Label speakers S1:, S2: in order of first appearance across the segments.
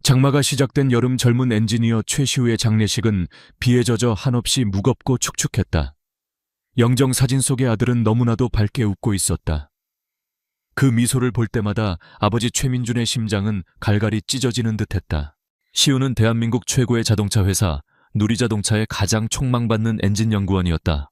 S1: 장마가 시작된 여름 젊은 엔지니어 최시우의 장례식은 비에 젖어 한없이 무겁고 축축했다. 영정 사진 속의 아들은 너무나도 밝게 웃고 있었다. 그 미소를 볼 때마다 아버지 최민준의 심장은 갈갈이 찢어지는 듯했다. 시우는 대한민국 최고의 자동차 회사 누리자동차의 가장 촉망받는 엔진 연구원이었다.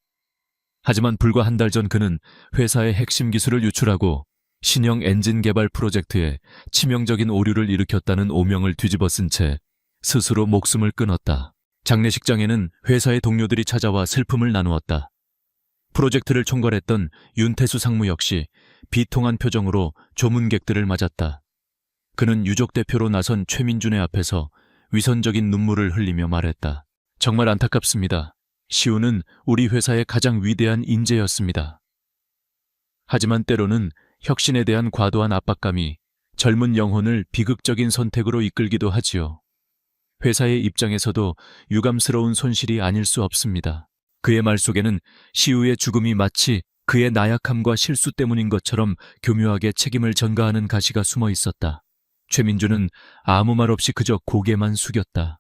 S1: 하지만 불과 한 달 전 그는 회사의 핵심 기술을 유출하고 신형 엔진 개발 프로젝트에 치명적인 오류를 일으켰다는 오명을 뒤집어 쓴 채 스스로 목숨을 끊었다. 장례식장에는 회사의 동료들이 찾아와 슬픔을 나누었다. 프로젝트를 총괄했던 윤태수 상무 역시 비통한 표정으로 조문객들을 맞았다. 그는 유족 대표로 나선 최민준의 앞에서 위선적인 눈물을 흘리며 말했다. 정말 안타깝습니다. 시우는 우리 회사의 가장 위대한 인재였습니다. 하지만 때로는 혁신에 대한 과도한 압박감이 젊은 영혼을 비극적인 선택으로 이끌기도 하지요. 회사의 입장에서도 유감스러운 손실이 아닐 수 없습니다. 그의 말 속에는 시우의 죽음이 마치 그의 나약함과 실수 때문인 것처럼 교묘하게 책임을 전가하는 가시가 숨어 있었다. 최민준은 아무 말 없이 그저 고개만 숙였다.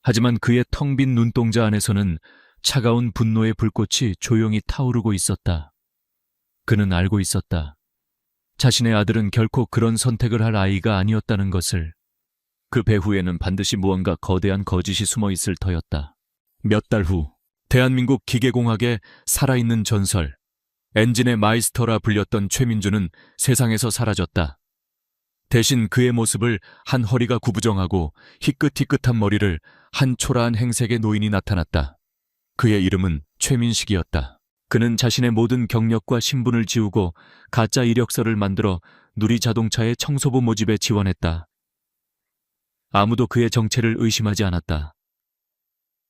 S1: 하지만 그의 텅 빈 눈동자 안에서는 차가운 분노의 불꽃이 조용히 타오르고 있었다. 그는 알고 있었다. 자신의 아들은 결코 그런 선택을 할 아이가 아니었다는 것을. 그 배후에는 반드시 무언가 거대한 거짓이 숨어 있을 터였다. 몇 달 후, 대한민국 기계공학의 살아있는 전설, 엔진의 마이스터라 불렸던 최민준은 세상에서 사라졌다. 대신 그의 모습을 한 허리가 구부정하고 희끗희끗한 머리를 한 초라한 행색의 노인이 나타났다. 그의 이름은 최민식이었다. 그는 자신의 모든 경력과 신분을 지우고 가짜 이력서를 만들어 누리자동차의 청소부 모집에 지원했다. 아무도 그의 정체를 의심하지 않았다.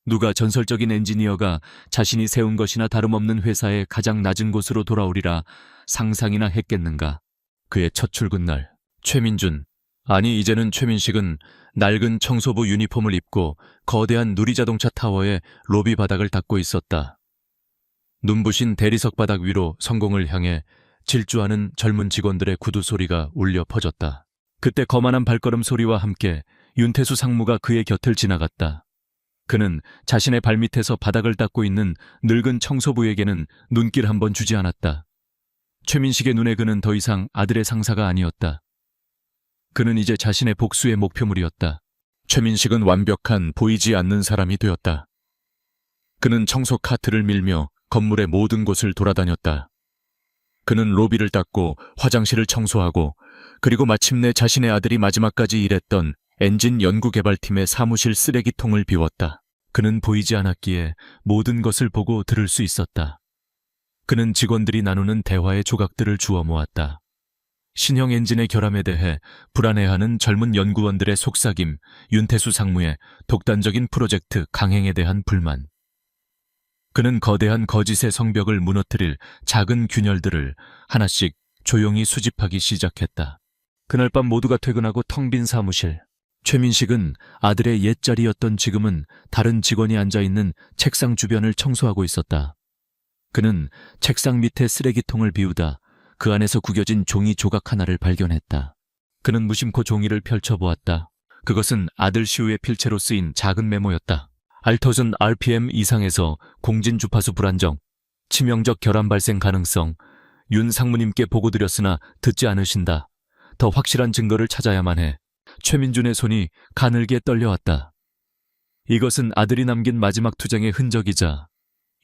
S1: 누가 전설적인 엔지니어가 자신이 세운 것이나 다름없는 회사의 가장 낮은 곳으로 돌아오리라 상상이나 했겠는가. 그의 첫 출근날, 최민준, 아니 이제는 최민식은 낡은 청소부 유니폼을 입고 거대한 누리자동차 타워의 로비 바닥을 닦고 있었다. 눈부신 대리석 바닥 위로 성공을 향해 질주하는 젊은 직원들의 구두 소리가 울려 퍼졌다. 그때 거만한 발걸음 소리와 함께 윤태수 상무가 그의 곁을 지나갔다. 그는 자신의 발밑에서 바닥을 닦고 있는 늙은 청소부에게는 눈길 한 번 주지 않았다. 최민식의 눈에 그는 더 이상 아들의 상사가 아니었다. 그는 이제 자신의 복수의 목표물이었다. 최민식은 완벽한 보이지 않는 사람이 되었다. 그는 청소 카트를 밀며 건물의 모든 곳을 돌아다녔다. 그는 로비를 닦고 화장실을 청소하고 그리고 마침내 자신의 아들이 마지막까지 일했던 엔진 연구개발팀의 사무실 쓰레기통을 비웠다. 그는 보이지 않았기에 모든 것을 보고 들을 수 있었다. 그는 직원들이 나누는 대화의 조각들을 주워 모았다. 신형 엔진의 결함에 대해 불안해하는 젊은 연구원들의 속삭임, 윤태수 상무의 독단적인 프로젝트 강행에 대한 불만. 그는 거대한 거짓의 성벽을 무너뜨릴 작은 균열들을 하나씩 조용히 수집하기 시작했다. 그날 밤 모두가 퇴근하고 텅 빈 사무실. 최민식은 아들의 옛자리였던 지금은 다른 직원이 앉아있는 책상 주변을 청소하고 있었다. 그는 책상 밑에 쓰레기통을 비우다 그 안에서 구겨진 종이 조각 하나를 발견했다. 그는 무심코 종이를 펼쳐보았다. 그것은 아들 시우의 필체로 쓰인 작은 메모였다. 알터전 RPM 이상에서 공진 주파수 불안정, 치명적 결함 발생 가능성, 윤 상무님께 보고드렸으나 듣지 않으신다. 더 확실한 증거를 찾아야만 해. 최민준의 손이 가늘게 떨려왔다. 이것은 아들이 남긴 마지막 투쟁의 흔적이자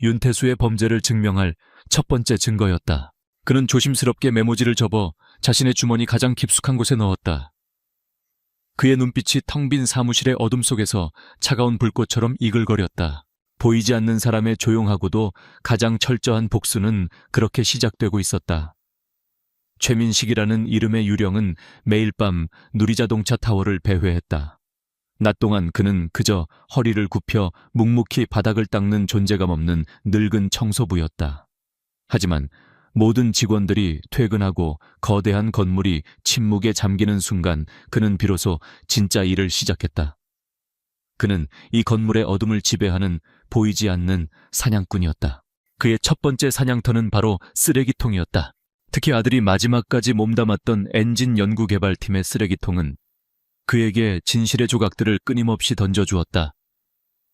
S1: 윤태수의 범죄를 증명할 첫 번째 증거였다. 그는 조심스럽게 메모지를 접어 자신의 주머니 가장 깊숙한 곳에 넣었다. 그의 눈빛이 텅 빈 사무실의 어둠 속에서 차가운 불꽃처럼 이글거렸다. 보이지 않는 사람의 조용하고도 가장 철저한 복수는 그렇게 시작되고 있었다. 최민식이라는 이름의 유령은 매일 밤 누리자동차 타워를 배회했다. 낮 동안 그는 그저 허리를 굽혀 묵묵히 바닥을 닦는 존재감 없는 늙은 청소부였다. 하지만 모든 직원들이 퇴근하고 거대한 건물이 침묵에 잠기는 순간 그는 비로소 진짜 일을 시작했다. 그는 이 건물의 어둠을 지배하는 보이지 않는 사냥꾼이었다. 그의 첫 번째 사냥터는 바로 쓰레기통이었다. 특히 아들이 마지막까지 몸담았던 엔진 연구개발팀의 쓰레기통은 그에게 진실의 조각들을 끊임없이 던져주었다.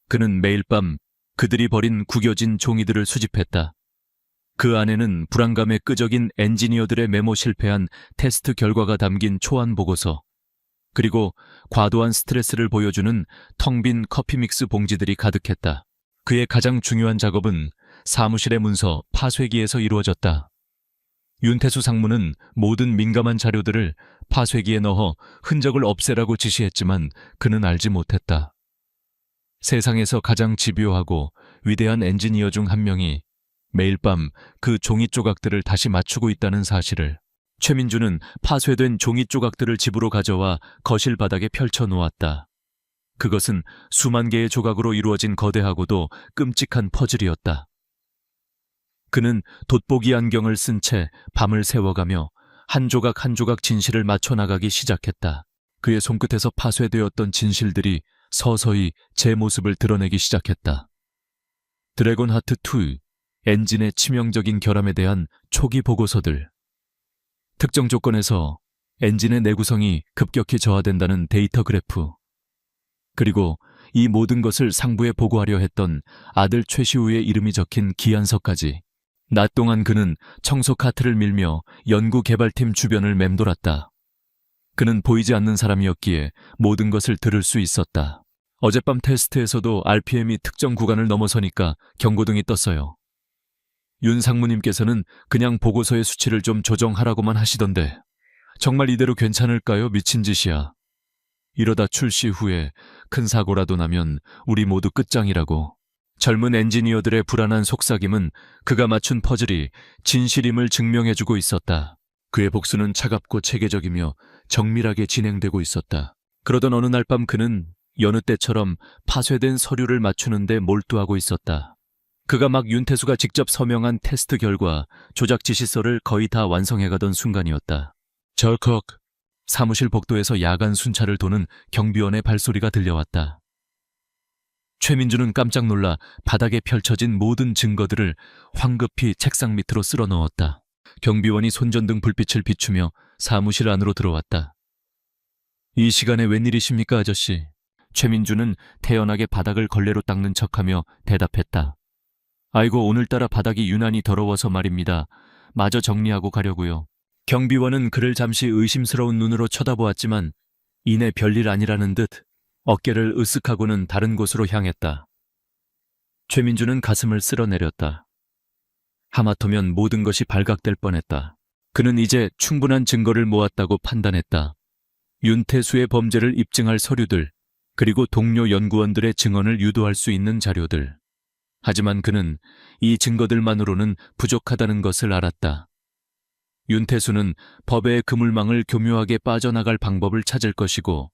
S1: 그는 매일 밤 그들이 버린 구겨진 종이들을 수집했다. 그 안에는 불안감에 끄적인 엔지니어들의 메모 실패한 테스트 결과가 담긴 초안 보고서, 그리고 과도한 스트레스를 보여주는 텅 빈 커피 믹스 봉지들이 가득했다. 그의 가장 중요한 작업은 사무실의 문서 파쇄기에서 이루어졌다. 윤태수 상무는 모든 민감한 자료들을 파쇄기에 넣어 흔적을 없애라고 지시했지만 그는 알지 못했다. 세상에서 가장 집요하고 위대한 엔지니어 중 한 명이 매일 밤 그 종이 조각들을 다시 맞추고 있다는 사실을. 최민주는 파쇄된 종이 조각들을 집으로 가져와 거실 바닥에 펼쳐 놓았다. 그것은 수만 개의 조각으로 이루어진 거대하고도 끔찍한 퍼즐이었다. 그는 돋보기 안경을 쓴 채 밤을 새워가며 한 조각 한 조각 진실을 맞춰 나가기 시작했다. 그의 손끝에서 파쇄되었던 진실들이 서서히 제 모습을 드러내기 시작했다. 드래곤 하트 2, 엔진의 치명적인 결함에 대한 초기 보고서들. 특정 조건에서 엔진의 내구성이 급격히 저하된다는 데이터 그래프. 그리고 이 모든 것을 상부에 보고하려 했던 아들 최시우의 이름이 적힌 기한서까지. 낮 동안 그는 청소 카트를 밀며 연구개발팀 주변을 맴돌았다. 그는 보이지 않는 사람이었기에 모든 것을 들을 수 있었다. 어젯밤 테스트에서도 RPM이 특정 구간을 넘어서니까 경고등이 떴어요. 윤 상무님께서는 그냥 보고서의 수치를 좀 조정하라고만 하시던데 정말 이대로 괜찮을까요? 미친 짓이야. 이러다 출시 후에 큰 사고라도 나면 우리 모두 끝장이라고. 젊은 엔지니어들의 불안한 속삭임은 그가 맞춘 퍼즐이 진실임을 증명해주고 있었다. 그의 복수는 차갑고 체계적이며 정밀하게 진행되고 있었다. 그러던 어느 날 밤 그는 여느 때처럼 파쇄된 서류를 맞추는데 몰두하고 있었다. 그가 막 윤태수가 직접 서명한 테스트 결과 조작 지시서를 거의 다 완성해가던 순간이었다. 절컥. 사무실 복도에서 야간 순찰을 도는 경비원의 발소리가 들려왔다. 최민주는 깜짝 놀라 바닥에 펼쳐진 모든 증거들을 황급히 책상 밑으로 쓸어 넣었다. 경비원이 손전등 불빛을 비추며 사무실 안으로 들어왔다. 이 시간에 웬일이십니까, 아저씨? 최민주는 태연하게 바닥을 걸레로 닦는 척하며 대답했다. 아이고, 오늘따라 바닥이 유난히 더러워서 말입니다. 마저 정리하고 가려고요. 경비원은 그를 잠시 의심스러운 눈으로 쳐다보았지만 이내 별일 아니라는 듯 어깨를 으쓱하고는 다른 곳으로 향했다. 최민주는 가슴을 쓸어내렸다. 하마터면 모든 것이 발각될 뻔했다. 그는 이제 충분한 증거를 모았다고 판단했다. 윤태수의 범죄를 입증할 서류들, 그리고 동료 연구원들의 증언을 유도할 수 있는 자료들. 하지만 그는 이 증거들만으로는 부족하다는 것을 알았다. 윤태수는 법의 그물망을 교묘하게 빠져나갈 방법을 찾을 것이고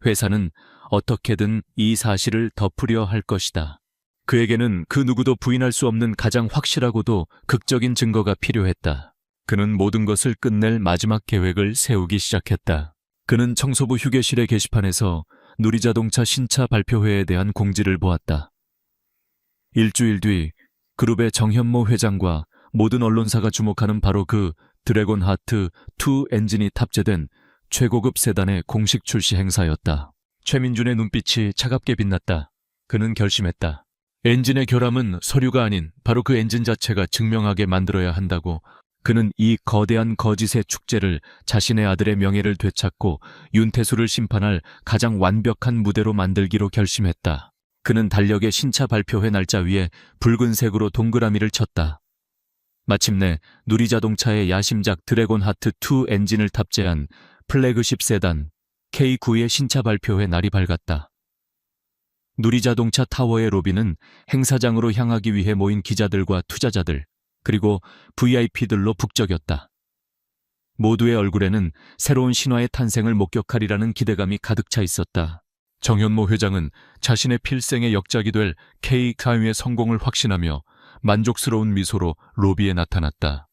S1: 회사는 어떻게든 이 사실을 덮으려 할 것이다. 그에게는 그 누구도 부인할 수 없는 가장 확실하고도 극적인 증거가 필요했다. 그는 모든 것을 끝낼 마지막 계획을 세우기 시작했다. 그는 청소부 휴게실의 게시판에서 누리자동차 신차 발표회에 대한 공지를 보았다. 일주일 뒤 그룹의 정현모 회장과 모든 언론사가 주목하는 바로 그 드래곤 하트 2 엔진이 탑재된 최고급 세단의 공식 출시 행사였다. 최민준의 눈빛이 차갑게 빛났다. 그는 결심했다. 엔진의 결함은 서류가 아닌 바로 그 엔진 자체가 증명하게 만들어야 한다고. 그는 이 거대한 거짓의 축제를 자신의 아들의 명예를 되찾고 윤태수를 심판할 가장 완벽한 무대로 만들기로 결심했다. 그는 달력의 신차 발표회 날짜 위에 붉은색으로 동그라미를 쳤다. 마침내 누리자동차의 야심작 드래곤 하트 2 엔진을 탑재한 플래그십 세단 K9의 신차 발표회 날이 밝았다. 누리자동차 타워의 로비는 행사장으로 향하기 위해 모인 기자들과 투자자들, 그리고 VIP들로 북적였다. 모두의 얼굴에는 새로운 신화의 탄생을 목격하리라는 기대감이 가득 차 있었다. 정현모 회장은 자신의 필생의 역작이 될 K9의 성공을 확신하며 만족스러운 미소로 로비에 나타났다.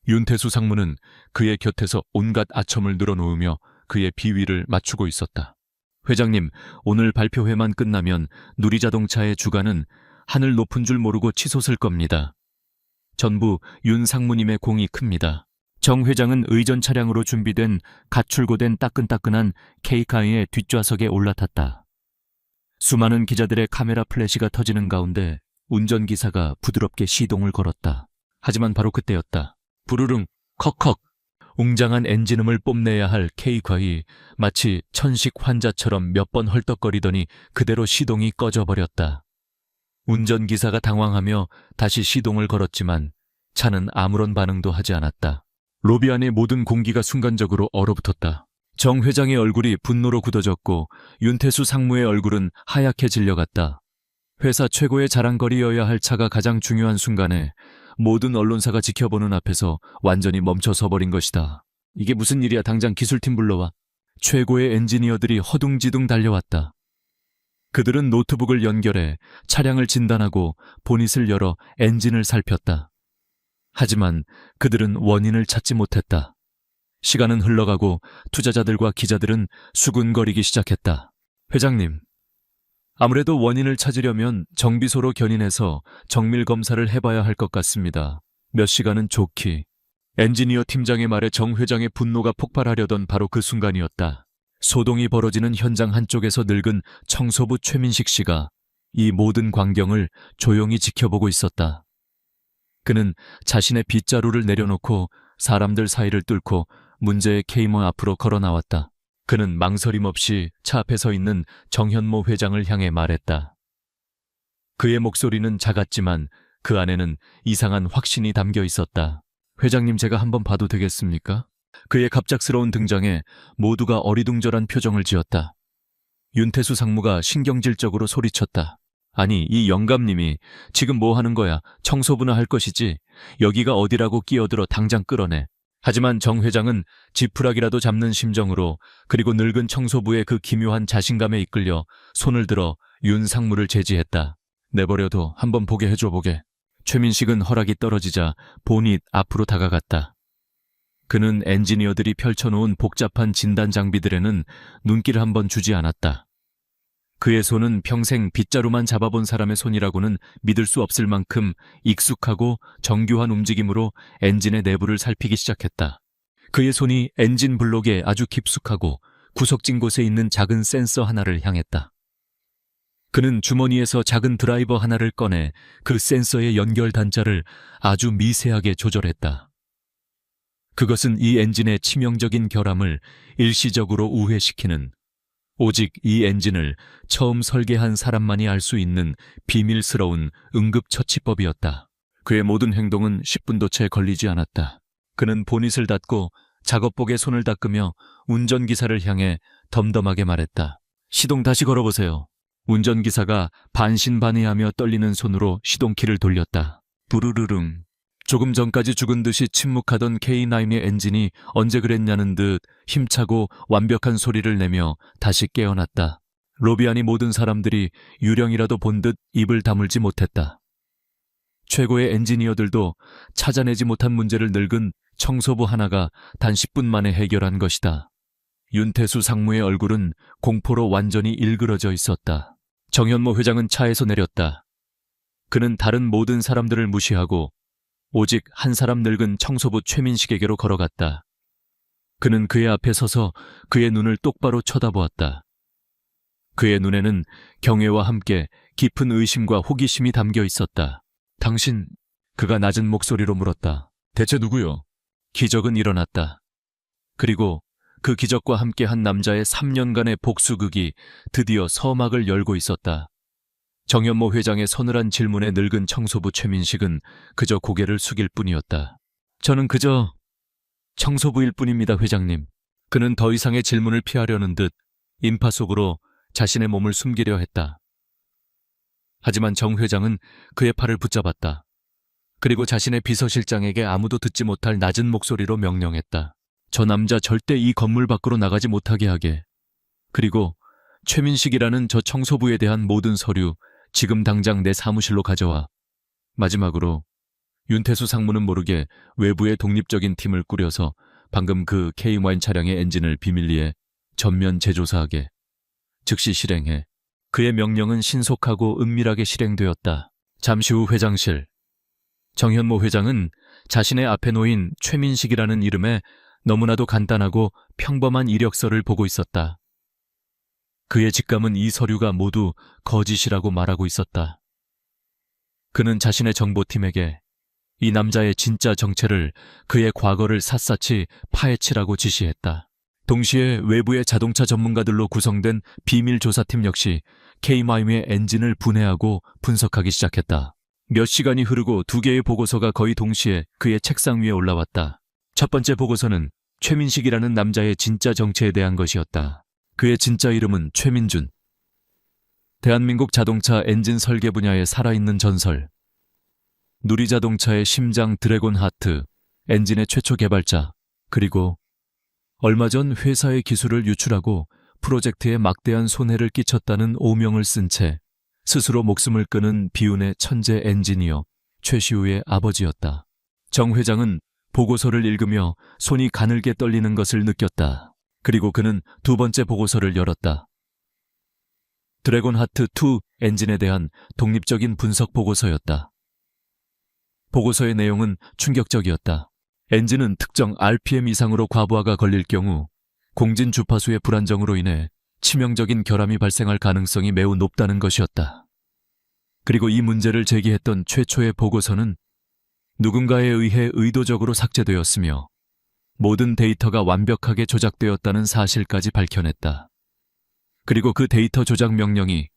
S1: 윤태수 상무는 그의 곁에서 온갖 아첨을 늘어놓으며 그의 비위를 맞추고 있었다. 회장님, 오늘 발표회만 끝나면 누리자동차의 주가는 하늘 높은 줄 모르고 치솟을 겁니다. 전부 윤 상무님의 공이 큽니다. 정 회장은 의전 차량으로 준비된 갓 출고된 따끈따끈한 K카의 뒷좌석에 올라탔다. 수많은 기자들의 카메라 플래시가 터지는 가운데 운전기사가 부드럽게 시동을 걸었다. 하지만 바로 그때였다. 부르릉, 컥컥. 웅장한 엔진음을 뽐내야 할 K카이 마치 천식 환자처럼 몇 번 헐떡거리더니 그대로 시동이 꺼져버렸다. 운전기사가 당황하며 다시 시동을 걸었지만 차는 아무런 반응도 하지 않았다. 로비 안의 모든 공기가 순간적으로 얼어붙었다. 정 회장의 얼굴이 분노로 굳어졌고 윤태수 상무의 얼굴은 하얗게 질려갔다. 회사 최고의 자랑거리여야 할 차가 가장 중요한 순간에 모든 언론사가 지켜보는 앞에서 완전히 멈춰서버린 것이다. 이게 무슨 일이야? 당장 기술팀 불러와. 최고의 엔지니어들이 허둥지둥 달려왔다. 그들은 노트북을 연결해 차량을 진단하고 보닛을 열어 엔진을 살폈다. 하지만 그들은 원인을 찾지 못했다. 시간은 흘러가고 투자자들과 기자들은 수군거리기 시작했다. 회장님, 아무래도 원인을 찾으려면 정비소로 견인해서 정밀 검사를 해봐야 할 것 같습니다. 몇 시간은 좋기. 엔지니어 팀장의 말에 정 회장의 분노가 폭발하려던 바로 그 순간이었다. 소동이 벌어지는 현장 한쪽에서 늙은 청소부 최민식 씨가 이 모든 광경을 조용히 지켜보고 있었다. 그는 자신의 빗자루를 내려놓고 사람들 사이를 뚫고 문제의 K모 앞으로 걸어 나왔다. 그는 망설임 없이 차 앞에 서 있는 정현모 회장을 향해 말했다. 그의 목소리는 작았지만 그 안에는 이상한 확신이 담겨 있었다. 회장님, 제가 한번 봐도 되겠습니까? 그의 갑작스러운 등장에 모두가 어리둥절한 표정을 지었다. 윤태수 상무가 신경질적으로 소리쳤다. 아니, 이 영감님이 지금 뭐 하는 거야? 청소부나 할 것이지. 여기가 어디라고 끼어들어 당장 끌어내. 하지만 정 회장은 지푸라기라도 잡는 심정으로 그리고 늙은 청소부의 그 기묘한 자신감에 이끌려 손을 들어 윤 상무를 제지했다. 내버려둬. 한번 보게 해줘 보게. 최민식은 허락이 떨어지자 보닛 앞으로 다가갔다. 그는 엔지니어들이 펼쳐놓은 복잡한 진단 장비들에는 눈길을 한번 주지 않았다. 그의 손은 평생 빗자루만 잡아본 사람의 손이라고는 믿을 수 없을 만큼 익숙하고 정교한 움직임으로 엔진의 내부를 살피기 시작했다. 그의 손이 엔진 블록에 아주 깊숙하고 구석진 곳에 있는 작은 센서 하나를 향했다. 그는 주머니에서 작은 드라이버 하나를 꺼내 그 센서의 연결 단자를 아주 미세하게 조절했다. 그것은 이 엔진의 치명적인 결함을 일시적으로 우회시키는, 오직 이 엔진을 처음 설계한 사람만이 알 수 있는 비밀스러운 응급처치법이었다. 그의 모든 행동은 10분도 채 걸리지 않았다. 그는 보닛을 닫고 작업복에 손을 닦으며 운전기사를 향해 덤덤하게 말했다. 시동 다시 걸어보세요. 운전기사가 반신반의하며 떨리는 손으로 시동키를 돌렸다. 부르르릉. 조금 전까지 죽은 듯이 침묵하던 K9의 엔진이 언제 그랬냐는 듯 힘차고 완벽한 소리를 내며 다시 깨어났다. 로비 안의 모든 사람들이 유령이라도 본 듯 입을 다물지 못했다. 최고의 엔지니어들도 찾아내지 못한 문제를 늙은 청소부 하나가 단 10분 만에 해결한 것이다. 윤태수 상무의 얼굴은 공포로 완전히 일그러져 있었다. 정현모 회장은 차에서 내렸다. 그는 다른 모든 사람들을 무시하고 오직 한 사람 늙은 청소부 최민식에게로 걸어갔다. 그는 그의 앞에 서서 그의 눈을 똑바로 쳐다보았다. 그의 눈에는 경외와 함께 깊은 의심과 호기심이 담겨 있었다. 당신, 그가 낮은 목소리로 물었다. 대체 누구요? 기적은 일어났다. 그리고 그 기적과 함께 한 남자의 3년간의 복수극이 드디어 서막을 열고 있었다. 정현모 회장의 서늘한 질문에 늙은 청소부 최민식은 그저 고개를 숙일 뿐이었다. 저는 그저 청소부일 뿐입니다, 회장님. 그는 더 이상의 질문을 피하려는 듯 인파 속으로 자신의 몸을 숨기려 했다. 하지만 정 회장은 그의 팔을 붙잡았다. 그리고 자신의 비서실장에게 아무도 듣지 못할 낮은 목소리로 명령했다. 저 남자 절대 이 건물 밖으로 나가지 못하게 하게. 그리고 최민식이라는 저 청소부에 대한 모든 서류 지금 당장 내 사무실로 가져와. 마지막으로 윤태수 상무는 모르게 외부의 독립적인 팀을 꾸려서 방금 그 K9 차량의 엔진을 비밀리에 전면 재조사하게. 즉시 실행해. 그의 명령은 신속하고 은밀하게 실행되었다. 잠시 후 회장실. 정현모 회장은 자신의 앞에 놓인 최민식이라는 이름에 너무나도 간단하고 평범한 이력서를 보고 있었다. 그의 직감은 이 서류가 모두 거짓이라고 말하고 있었다. 그는 자신의 정보팀에게 이 남자의 진짜 정체를, 그의 과거를 샅샅이 파헤치라고 지시했다. 동시에 외부의 자동차 전문가들로 구성된 비밀조사팀 역시 K-마임의 엔진을 분해하고 분석하기 시작했다. 몇 시간이 흐르고 두 개의 보고서가 거의 동시에 그의 책상 위에 올라왔다. 첫 번째 보고서는 최민식이라는 남자의 진짜 정체에 대한 것이었다. 그의 진짜 이름은 최민준. 대한민국 자동차 엔진 설계 분야의 살아있는 전설. 누리자동차의 심장 드래곤 하트, 엔진의 최초 개발자, 그리고 얼마 전 회사의 기술을 유출하고 프로젝트에 막대한 손해를 끼쳤다는 오명을 쓴 채 스스로 목숨을 끊은 비운의 천재 엔지니어 최시우의 아버지였다. 정 회장은 보고서를 읽으며 손이 가늘게 떨리는 것을 느꼈다. 그리고 그는 두 번째 보고서를 열었다. 드래곤 하트 2 엔진에 대한 독립적인 분석 보고서였다. 보고서의 내용은 충격적이었다. 엔진은 특정 RPM 이상으로 과부하가 걸릴 경우 공진 주파수의 불안정으로 인해 치명적인 결함이 발생할 가능성이 매우 높다는 것이었다. 그리고 이 문제를 제기했던 최초의 보고서는 누군가에 의해 의도적으로 삭제되었으며 모든 데이터가 완벽하게 조작되었다는 사실까지 밝혀냈다. 그리고 그 데이터 조작 명령이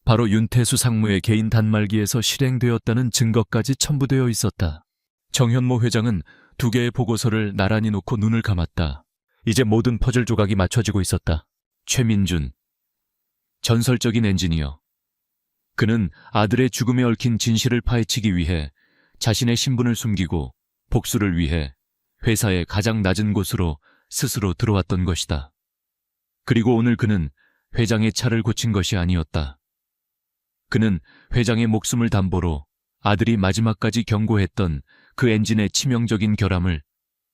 S1: 바로 윤태수 상무의 개인 단말기에서 실행되었다는 증거까지 첨부되어 있었다. 정현모 회장은 두 개의 보고서를 나란히 놓고 눈을 감았다. 이제 모든 퍼즐 조각이 맞춰지고 있었다. 최민준, 전설적인 엔지니어. 그는 아들의 죽음에 얽힌 진실을 파헤치기 위해 자신의 신분을 숨기고 복수를 위해 회사의 가장 낮은 곳으로 스스로 들어왔던 것이다. 그리고 오늘 그는 회장의 차를 고친 것이 아니었다. 그는 회장의 목숨을 담보로 아들이 마지막까지 경고했던 그 엔진의 치명적인 결함을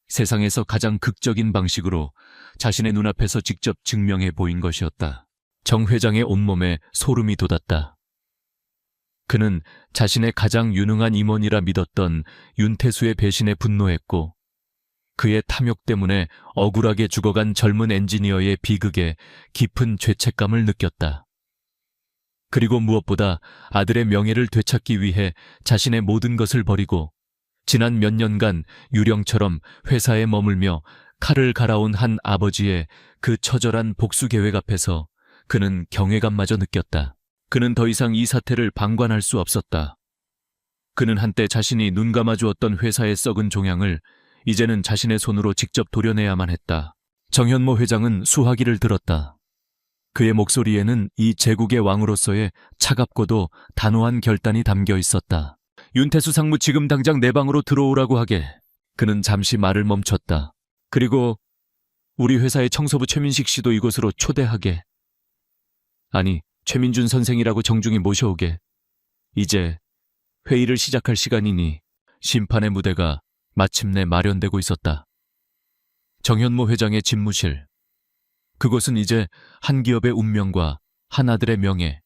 S1: 세상에서 가장 극적인 방식으로 자신의 눈앞에서 직접 증명해 보인 것이었다. 정 회장의 온몸에 소름이 돋았다. 그는 자신의 가장 유능한 임원이라 믿었던 윤태수의 배신에 분노했고 그의 탐욕 때문에 억울하게 죽어간 젊은 엔지니어의 비극에 깊은 죄책감을 느꼈다. 그리고 무엇보다 아들의 명예를 되찾기 위해 자신의 모든 것을 버리고 지난 몇 년간 유령처럼 회사에 머물며 칼을 갈아온 한 아버지의 그 처절한 복수 계획 앞에서 그는 경외감마저 느꼈다. 그는 더 이상 이 사태를 방관할 수 없었다. 그는 한때 자신이 눈 감아주었던 회사의 썩은 종양을 이제는 자신의 손으로 직접 도려내야만 했다. 정현모 회장은 수화기를 들었다. 그의 목소리에는 이 제국의 왕으로서의 차갑고도 단호한 결단이 담겨 있었다. 윤태수 상무 지금 당장 내 방으로 들어오라고 하게. 그는 잠시 말을 멈췄다. 그리고 우리 회사의 청소부 최민식 씨도 이곳으로 초대하게. 아니, 최민준 선생이라고 정중히 모셔오게. 이제 회의를 시작할 시간이니 심판의 무대가 마침내 마련되고 있었다. 정현모 회장의 집무실. 그곳은 이제 한 기업의 운명과 한 아들의 명예,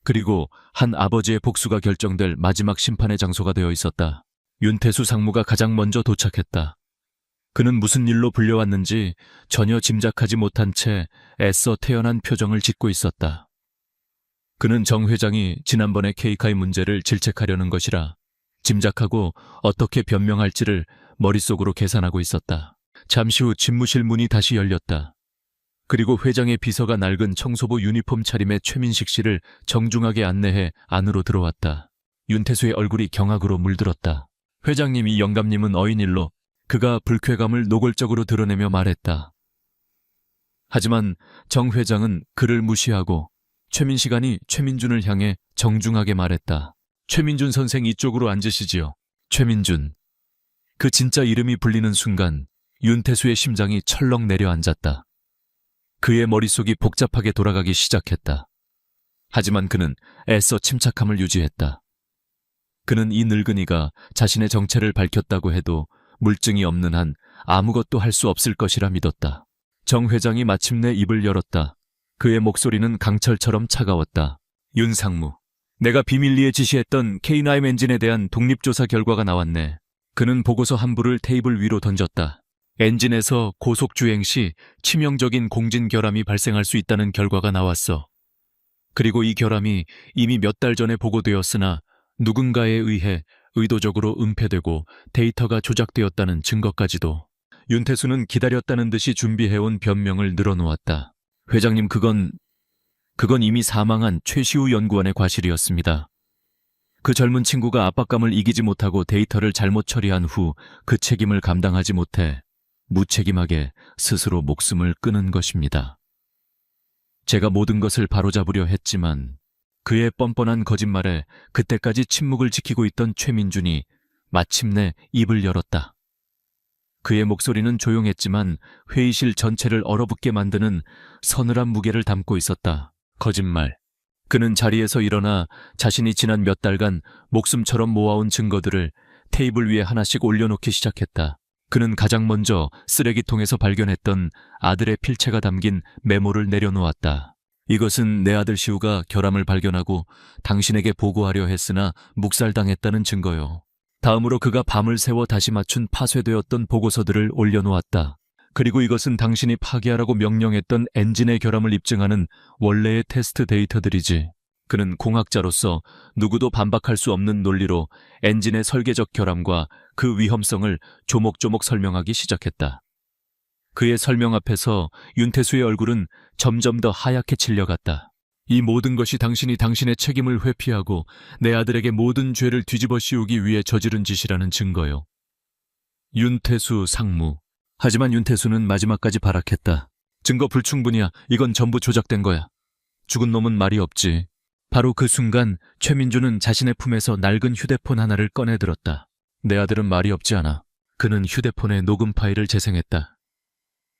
S1: 그리고 한 아버지의 복수가 결정될 마지막 심판의 장소가 되어 있었다. 윤태수 상무가 가장 먼저 도착했다. 그는 무슨 일로 불려왔는지 전혀 짐작하지 못한 채 애써 태연한 표정을 짓고 있었다. 그는 정 회장이 지난번의 케이카이 문제를 질책하려는 것이라 짐작하고 어떻게 변명할지를 머릿속으로 계산하고 있었다. 잠시 후 집무실 문이 다시 열렸다. 그리고 회장의 비서가 낡은 청소부 유니폼 차림의 최민식 씨를 정중하게 안내해 안으로 들어왔다. 윤태수의 얼굴이 경악으로 물들었다. 회장님이 영감님은 어인일로. 그가 불쾌감을 노골적으로 드러내며 말했다. 하지만 정 회장은 그를 무시하고 최민식 아니 최민준을 향해 정중하게 말했다. 최민준 선생 이쪽으로 앉으시지요. 최민준. 그 진짜 이름이 불리는 순간 윤태수의 심장이 철렁 내려앉았다. 그의 머릿속이 복잡하게 돌아가기 시작했다. 하지만 그는 애써 침착함을 유지했다. 그는 이 늙은이가 자신의 정체를 밝혔다고 해도 물증이 없는 한 아무것도 할 수 없을 것이라 믿었다. 정 회장이 마침내 입을 열었다. 그의 목소리는 강철처럼 차가웠다. 윤 상무, 내가 비밀리에 지시했던 K9 엔진에 대한 독립조사 결과가 나왔네. 그는 보고서 한 부를 테이블 위로 던졌다. 엔진에서 고속주행 시 치명적인 공진 결함이 발생할 수 있다는 결과가 나왔어. 그리고 이 결함이 이미 몇 달 전에 보고되었으나 누군가에 의해 의도적으로 은폐되고 데이터가 조작되었다는 증거까지도. 윤태수는 기다렸다는 듯이 준비해온 변명을 늘어놓았다. 회장님, 그건 이미 사망한 최시우 연구원의 과실이었습니다. 그 젊은 친구가 압박감을 이기지 못하고 데이터를 잘못 처리한 후 그 책임을 감당하지 못해 무책임하게 스스로 목숨을 끊은 것입니다. 제가 모든 것을 바로잡으려 했지만 그의 뻔뻔한 거짓말에 그때까지 침묵을 지키고 있던 최민준이 마침내 입을 열었다. 그의 목소리는 조용했지만 회의실 전체를 얼어붙게 만드는 서늘한 무게를 담고 있었다. 거짓말. 그는 자리에서 일어나 자신이 지난 몇 달간 목숨처럼 모아온 증거들을 테이블 위에 하나씩 올려놓기 시작했다. 그는 가장 먼저 쓰레기통에서 발견했던 아들의 필체가 담긴 메모를 내려놓았다. 이것은 내 아들 시우가 결함을 발견하고 당신에게 보고하려 했으나 묵살당했다는 증거요. 다음으로 그가 밤을 새워 다시 맞춘 파쇄되었던 보고서들을 올려놓았다. 그리고 이것은 당신이 파기하라고 명령했던 엔진의 결함을 입증하는 원래의 테스트 데이터들이지. 그는 공학자로서 누구도 반박할 수 없는 논리로 엔진의 설계적 결함과 그 위험성을 조목조목 설명하기 시작했다. 그의 설명 앞에서 윤태수의 얼굴은 점점 더 하얗게 질려갔다. 이 모든 것이 당신이 당신의 책임을 회피하고 내 아들에게 모든 죄를 뒤집어 씌우기 위해 저지른 짓이라는 증거요. 윤태수 상무. 하지만 윤태수는 마지막까지 발악했다. 증거 불충분이야. 이건 전부 조작된 거야. 죽은 놈은 말이 없지. 바로 그 순간 최민준은 자신의 품에서 낡은 휴대폰 하나를 꺼내들었다. 내 아들은 말이 없지 않아. 그는 휴대폰에 녹음 파일을 재생했다.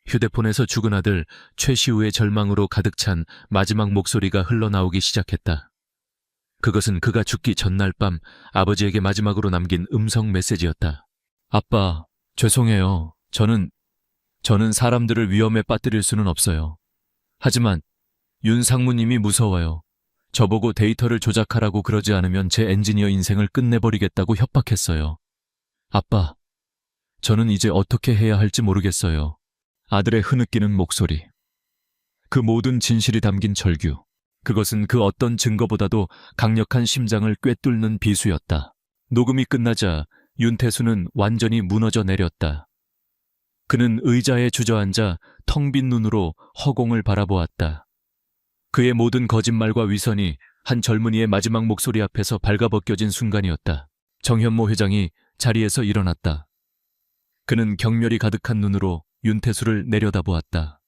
S1: 휴대폰에서 죽은 아들 최시우의 절망으로 가득 찬 마지막 목소리가 흘러나오기 시작했다. 그것은 그가 죽기 전날 밤 아버지에게 마지막으로 남긴 음성 메시지였다. 아빠, 죄송해요. 저는 사람들을 위험에 빠뜨릴 수는 없어요. 하지만 윤 상무님이 무서워요. 저보고 데이터를 조작하라고 그러지 않으면 제 엔지니어 인생을 끝내버리겠다고 협박했어요. 아빠, 저는 이제 어떻게 해야 할지 모르겠어요. 아들의 흐느끼는 목소리. 그 모든 진실이 담긴 절규. 그것은 그 어떤 증거보다도 강력한 심장을 꿰뚫는 비수였다. 녹음이 끝나자 윤태수는 완전히 무너져 내렸다. 그는 의자에 주저앉아 텅 빈 눈으로 허공을 바라보았다. 그의 모든 거짓말과 위선이 한 젊은이의 마지막 목소리 앞에서 발가벗겨진 순간이었다. 정현모 회장이 자리에서 일어났다. 그는 경멸이 가득한 눈으로 윤태수를 내려다보았다.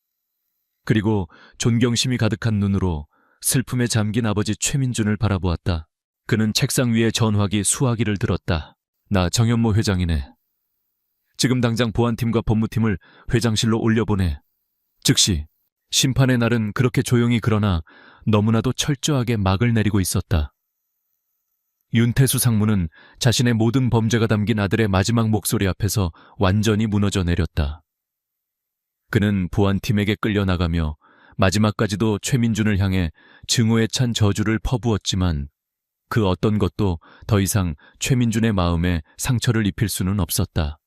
S1: 그리고 존경심이 가득한 눈으로 슬픔에 잠긴 아버지 최민준을 바라보았다. 그는 책상 위에 전화기 수화기를 들었다. 나 정현모 회장이네. 지금 당장 보안팀과 법무팀을 회장실로 올려보내. 즉시. 심판의 날은 그렇게 조용히 그러나 너무나도 철저하게 막을 내리고 있었다. 윤태수 상무는 자신의 모든 범죄가 담긴 아들의 마지막 목소리 앞에서 완전히 무너져 내렸다. 그는 보안팀에게 끌려나가며 마지막까지도 최민준을 향해 증오에 찬 저주를 퍼부었지만 그 어떤 것도 더 이상 최민준의 마음에 상처를 입힐 수는 없었다.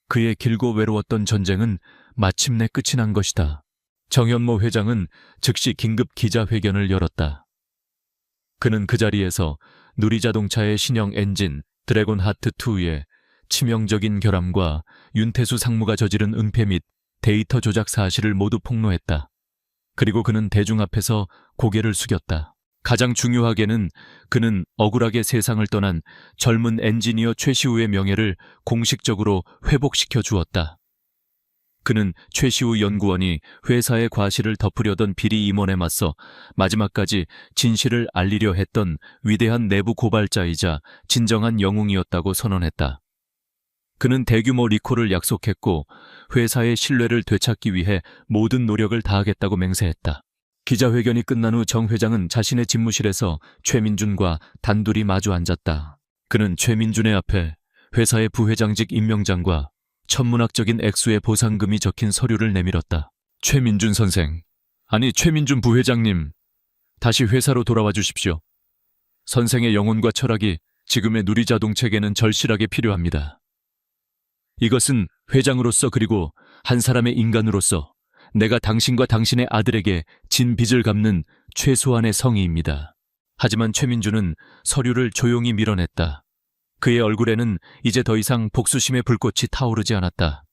S1: 그의 길고 외로웠던 전쟁은 마침내 끝이 난 것이다. 정현모 회장은 즉시 긴급 기자회견을 열었다. 그는 그 자리에서 누리자동차의 신형 엔진 드래곤 하트2의 치명적인 결함과 윤태수 상무가 저지른 은폐 및 데이터 조작 사실을 모두 폭로했다. 그리고 그는 대중 앞에서 고개를 숙였다. 가장 중요하게는 그는 억울하게 세상을 떠난 젊은 엔지니어 최시우의 명예를 공식적으로 회복시켜 주었다. 그는 최시우 연구원이 회사의 과실을 덮으려던 비리 임원에 맞서 마지막까지 진실을 알리려 했던 위대한 내부 고발자이자 진정한 영웅이었다고 선언했다. 그는 대규모 리콜을 약속했고 회사의 신뢰를 되찾기 위해 모든 노력을 다하겠다고 맹세했다. 기자회견이 끝난 후 정 회장은 자신의 집무실에서 최민준과 단둘이 마주 앉았다. 그는 최민준의 앞에 회사의 부회장직 임명장과 천문학적인 액수의 보상금이 적힌 서류를 내밀었다. 최민준 선생, 아니 최민준 부회장님, 다시 회사로 돌아와 주십시오. 선생의 영혼과 철학이 지금의 누리자동책에는 절실하게 필요합니다. 이것은 회장으로서 그리고 한 사람의 인간으로서 내가 당신과 당신의 아들에게 진 빚을 갚는 최소한의 성의입니다. 하지만 최민주는 서류를 조용히 밀어냈다. 그의 얼굴에는 이제 더 이상 복수심의 불꽃이 타오르지 않았다.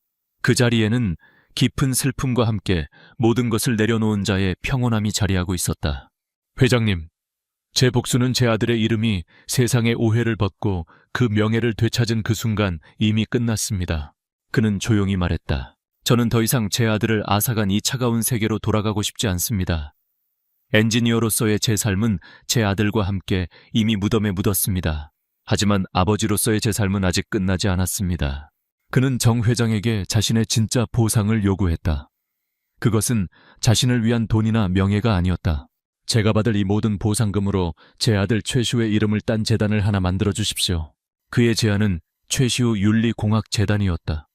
S1: 그 자리에는 깊은 슬픔과 함께 모든 것을 내려놓은 자의 평온함이 자리하고 있었다. 회장님, 제 복수는 제 아들의 이름이 세상의 오해를 벗고 그 명예를 되찾은 그 순간 이미 끝났습니다. 그는 조용히 말했다. 저는 더 이상 제 아들을 앗아간 이 차가운 세계로 돌아가고 싶지 않습니다. 엔지니어로서의 제 삶은 제 아들과 함께 이미 무덤에 묻었습니다. 하지만 아버지로서의 제 삶은 아직 끝나지 않았습니다. 그는 정 회장에게 자신의 진짜 보상을 요구했다. 그것은 자신을 위한 돈이나 명예가 아니었다. 제가 받을 이 모든 보상금으로 제 아들 최시우의 이름을 딴 재단을 하나 만들어 주십시오. 그의 제안은 최시우 윤리공학재단이었다.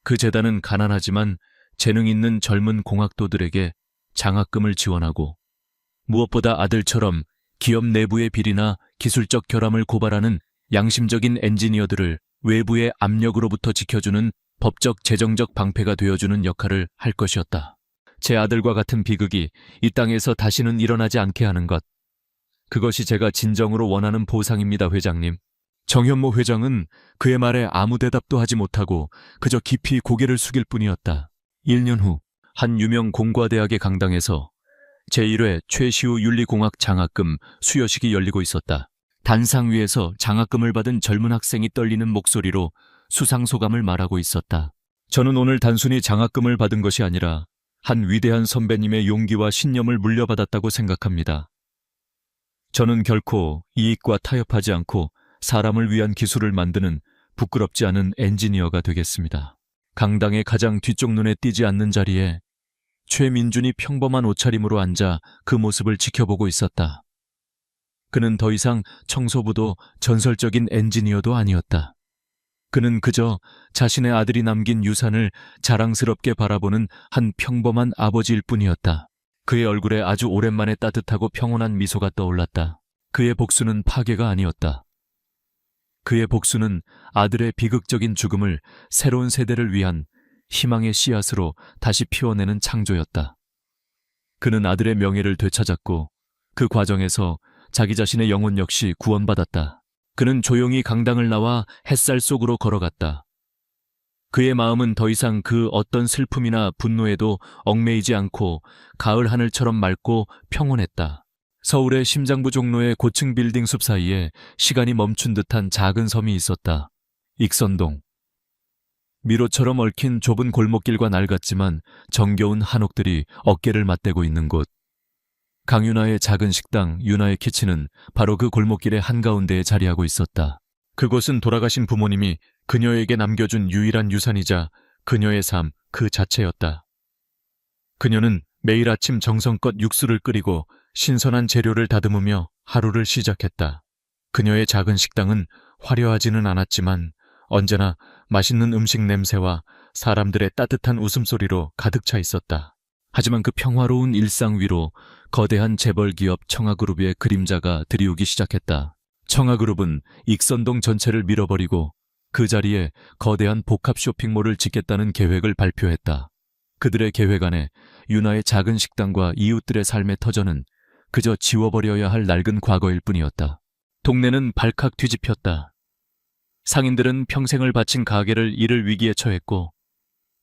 S1: 그 재단은 가난하지만 재능 있는 젊은 공학도들에게 장학금을 지원하고 무엇보다 아들처럼 기업 내부의 비리나 기술적 결함을 고발하는 양심적인 엔지니어들을 외부의 압력으로부터 지켜주는 법적 재정적 방패가 되어주는 역할을 할 것이었다. 제 아들과 같은 비극이 이 땅에서 다시는 일어나지 않게 하는 것. 그것이 제가 진정으로 원하는 보상입니다, 회장님. 정현모 회장은 그의 말에 아무 대답도 하지 못하고 그저 깊이 고개를 숙일 뿐이었다. 1년 후 한 유명 공과대학의 강당에서 제1회 최시우 윤리공학 장학금 수여식이 열리고 있었다. 단상 위에서 장학금을 받은 젊은 학생이 떨리는 목소리로 수상소감을 말하고 있었다. 저는 오늘 단순히 장학금을 받은 것이 아니라 한 위대한 선배님의 용기와 신념을 물려받았다고 생각합니다. 저는 결코 이익과 타협하지 않고 사람을 위한 기술을 만드는 부끄럽지 않은 엔지니어가 되겠습니다. 강당의 가장 뒤쪽 눈에 띄지 않는 자리에 최민준이 평범한 옷차림으로 앉아 그 모습을 지켜보고 있었다. 그는 더 이상 청소부도 전설적인 엔지니어도 아니었다. 그는 그저 자신의 아들이 남긴 유산을 자랑스럽게 바라보는 한 평범한 아버지일 뿐이었다. 그의 얼굴에 아주 오랜만에 따뜻하고 평온한 미소가 떠올랐다. 그의 복수는 파괴가 아니었다. 그의 복수는 아들의 비극적인 죽음을 새로운 세대를 위한 희망의 씨앗으로 다시 피워내는 창조였다. 그는 아들의 명예를 되찾았고 그 과정에서 자기 자신의 영혼 역시 구원받았다. 그는 조용히 강당을 나와 햇살 속으로 걸어갔다. 그의 마음은 더 이상 그 어떤 슬픔이나 분노에도 얽매이지 않고 가을 하늘처럼 맑고 평온했다. 서울의 심장부 종로의 고층 빌딩 숲 사이에 시간이 멈춘 듯한 작은 섬이 있었다. 익선동. 미로처럼 얽힌 좁은 골목길과 낡았지만 정겨운 한옥들이 어깨를 맞대고 있는 곳. 강윤아의 작은 식당 윤아의 키친은 바로 그 골목길의 한가운데에 자리하고 있었다. 그곳은 돌아가신 부모님이 그녀에게 남겨준 유일한 유산이자 그녀의 삶 그 자체였다. 그녀는 매일 아침 정성껏 육수를 끓이고 신선한 재료를 다듬으며 하루를 시작했다. 그녀의 작은 식당은 화려하지는 않았지만 언제나 맛있는 음식 냄새와 사람들의 따뜻한 웃음소리로 가득 차 있었다. 하지만 그 평화로운 일상 위로 거대한 재벌 기업 청아그룹의 그림자가 들이우기 시작했다. 청아그룹은 익선동 전체를 밀어버리고 그 자리에 거대한 복합 쇼핑몰을 짓겠다는 계획을 발표했다. 그들의 계획 안에 윤아의 작은 식당과 이웃들의 삶의 터전은 그저 지워버려야 할 낡은 과거일 뿐이었다. 동네는 발칵 뒤집혔다. 상인들은 평생을 바친 가게를 잃을 위기에 처했고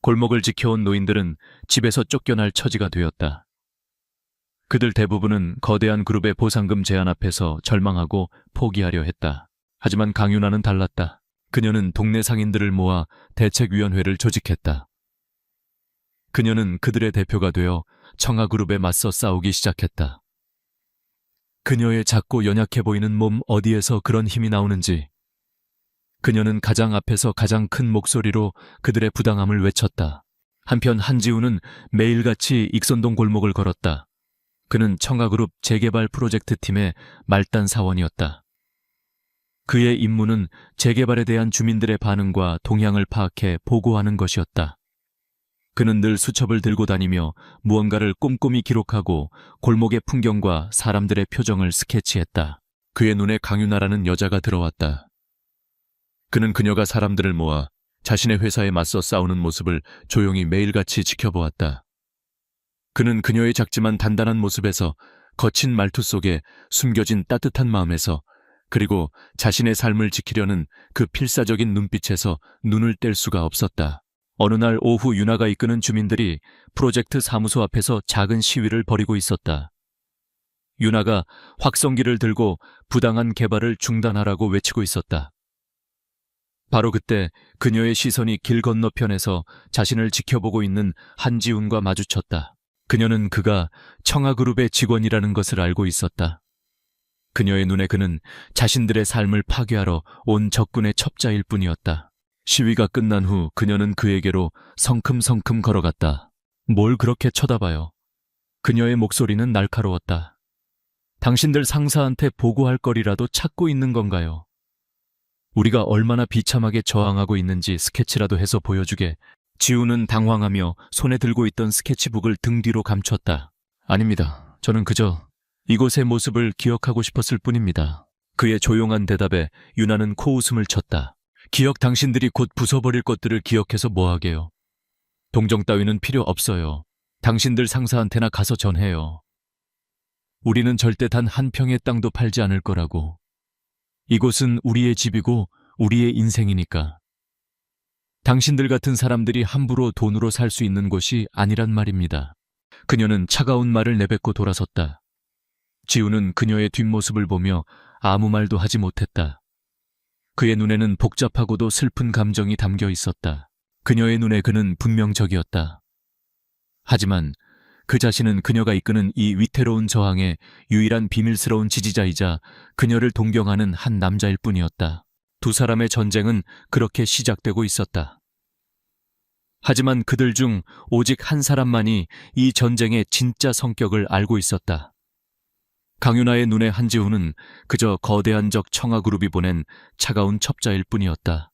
S1: 골목을 지켜온 노인들은 집에서 쫓겨날 처지가 되었다. 그들 대부분은 거대한 그룹의 보상금 제안 앞에서 절망하고 포기하려 했다. 하지만 강윤아는 달랐다. 그녀는 동네 상인들을 모아 대책위원회를 조직했다. 그녀는 그들의 대표가 되어 청아그룹에 맞서 싸우기 시작했다. 그녀의 작고 연약해 보이는 몸 어디에서 그런 힘이 나오는지 그녀는 가장 앞에서 가장 큰 목소리로 그들의 부당함을 외쳤다. 한편 한지우는 매일같이 익선동 골목을 걸었다. 그는 청아그룹 재개발 프로젝트 팀의 말단 사원이었다. 그의 임무는 재개발에 대한 주민들의 반응과 동향을 파악해 보고하는 것이었다. 그는 늘 수첩을 들고 다니며 무언가를 꼼꼼히 기록하고 골목의 풍경과 사람들의 표정을 스케치했다. 그의 눈에 강윤아라는 여자가 들어왔다. 그는 그녀가 사람들을 모아 자신의 회사에 맞서 싸우는 모습을 조용히 매일같이 지켜보았다. 그는 그녀의 작지만 단단한 모습에서, 거친 말투 속에 숨겨진 따뜻한 마음에서, 그리고 자신의 삶을 지키려는 그 필사적인 눈빛에서 눈을 뗄 수가 없었다. 어느 날 오후 윤아가 이끄는 주민들이 프로젝트 사무소 앞에서 작은 시위를 벌이고 있었다. 윤아가 확성기를 들고 부당한 개발을 중단하라고 외치고 있었다. 바로 그때 그녀의 시선이 길 건너편에서 자신을 지켜보고 있는 한지훈과 마주쳤다. 그녀는 그가 청아그룹의 직원이라는 것을 알고 있었다. 그녀의 눈에 그는 자신들의 삶을 파괴하러 온 적군의 첩자일 뿐이었다. 시위가 끝난 후 그녀는 그에게로 성큼성큼 걸어갔다. 뭘 그렇게 쳐다봐요? 그녀의 목소리는 날카로웠다. 당신들 상사한테 보고할 거리라도 찾고 있는 건가요? 우리가 얼마나 비참하게 저항하고 있는지 스케치라도 해서 보여주게. 지우는 당황하며 손에 들고 있던 스케치북을 등 뒤로 감췄다. 아닙니다. 저는 그저 이곳의 모습을 기억하고 싶었을 뿐입니다. 그의 조용한 대답에 윤아는 코웃음을 쳤다. 기억, 당신들이 곧 부숴버릴 것들을 기억해서 뭐하게요? 동정 따위는 필요 없어요. 당신들 상사한테나 가서 전해요. 우리는 절대 단 한 평의 땅도 팔지 않을 거라고. 이곳은 우리의 집이고 우리의 인생이니까. 당신들 같은 사람들이 함부로 돈으로 살 수 있는 곳이 아니란 말입니다. 그녀는 차가운 말을 내뱉고 돌아섰다. 지우는 그녀의 뒷모습을 보며 아무 말도 하지 못했다. 그의 눈에는 복잡하고도 슬픈 감정이 담겨 있었다. 그녀의 눈에 그는 분명적이었다. 하지만 그 자신은 그녀가 이끄는 이 위태로운 저항의 유일한 비밀스러운 지지자이자 그녀를 동경하는 한 남자일 뿐이었다. 두 사람의 전쟁은 그렇게 시작되고 있었다. 하지만 그들 중 오직 한 사람만이 이 전쟁의 진짜 성격을 알고 있었다. 강윤아의 눈에 한지훈은 그저 거대한 적 청아그룹이 보낸 차가운 첩자일 뿐이었다.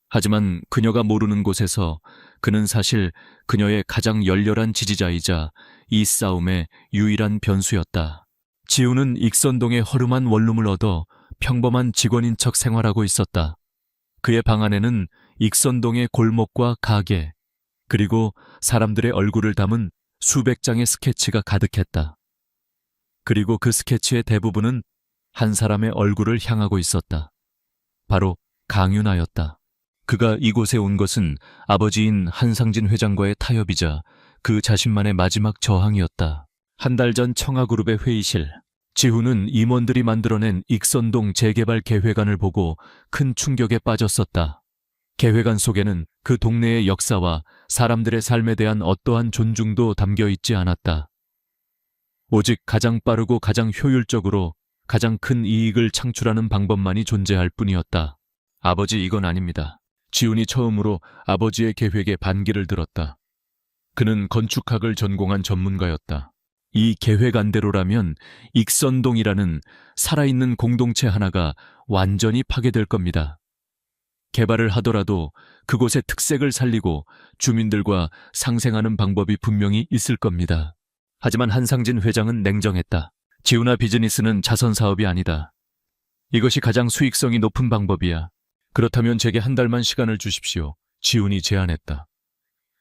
S1: 하지만 그녀가 모르는 곳에서 그는 사실 그녀의 가장 열렬한 지지자이자 이 싸움의 유일한 변수였다. 지우는 익선동의 허름한 원룸을 얻어 평범한 직원인 척 생활하고 있었다. 그의 방 안에는 익선동의 골목과 가게, 그리고 사람들의 얼굴을 담은 수백 장의 스케치가 가득했다. 그리고 그 스케치의 대부분은 한 사람의 얼굴을 향하고 있었다. 바로 강윤아였다. 그가 이곳에 온 것은 아버지인 한상진 회장과의 타협이자 그 자신만의 마지막 저항이었다. 한 달 전 청아그룹의 회의실. 지훈은 임원들이 만들어낸 익선동 재개발 계획안을 보고 큰 충격에 빠졌었다. 계획안 속에는 그 동네의 역사와 사람들의 삶에 대한 어떠한 존중도 담겨 있지 않았다. 오직 가장 빠르고 가장 효율적으로 가장 큰 이익을 창출하는 방법만이 존재할 뿐이었다. 아버지, 이건 아닙니다. 지훈이 처음으로 아버지의 계획에 반기를 들었다. 그는 건축학을 전공한 전문가였다. 이 계획안대로라면 익선동이라는 살아있는 공동체 하나가 완전히 파괴될 겁니다. 개발을 하더라도 그곳의 특색을 살리고 주민들과 상생하는 방법이 분명히 있을 겁니다. 하지만 한상진 회장은 냉정했다. 지훈아, 비즈니스는 자선 사업이 아니다. 이것이 가장 수익성이 높은 방법이야. 그렇다면 제게 한 달만 시간을 주십시오. 지훈이 제안했다.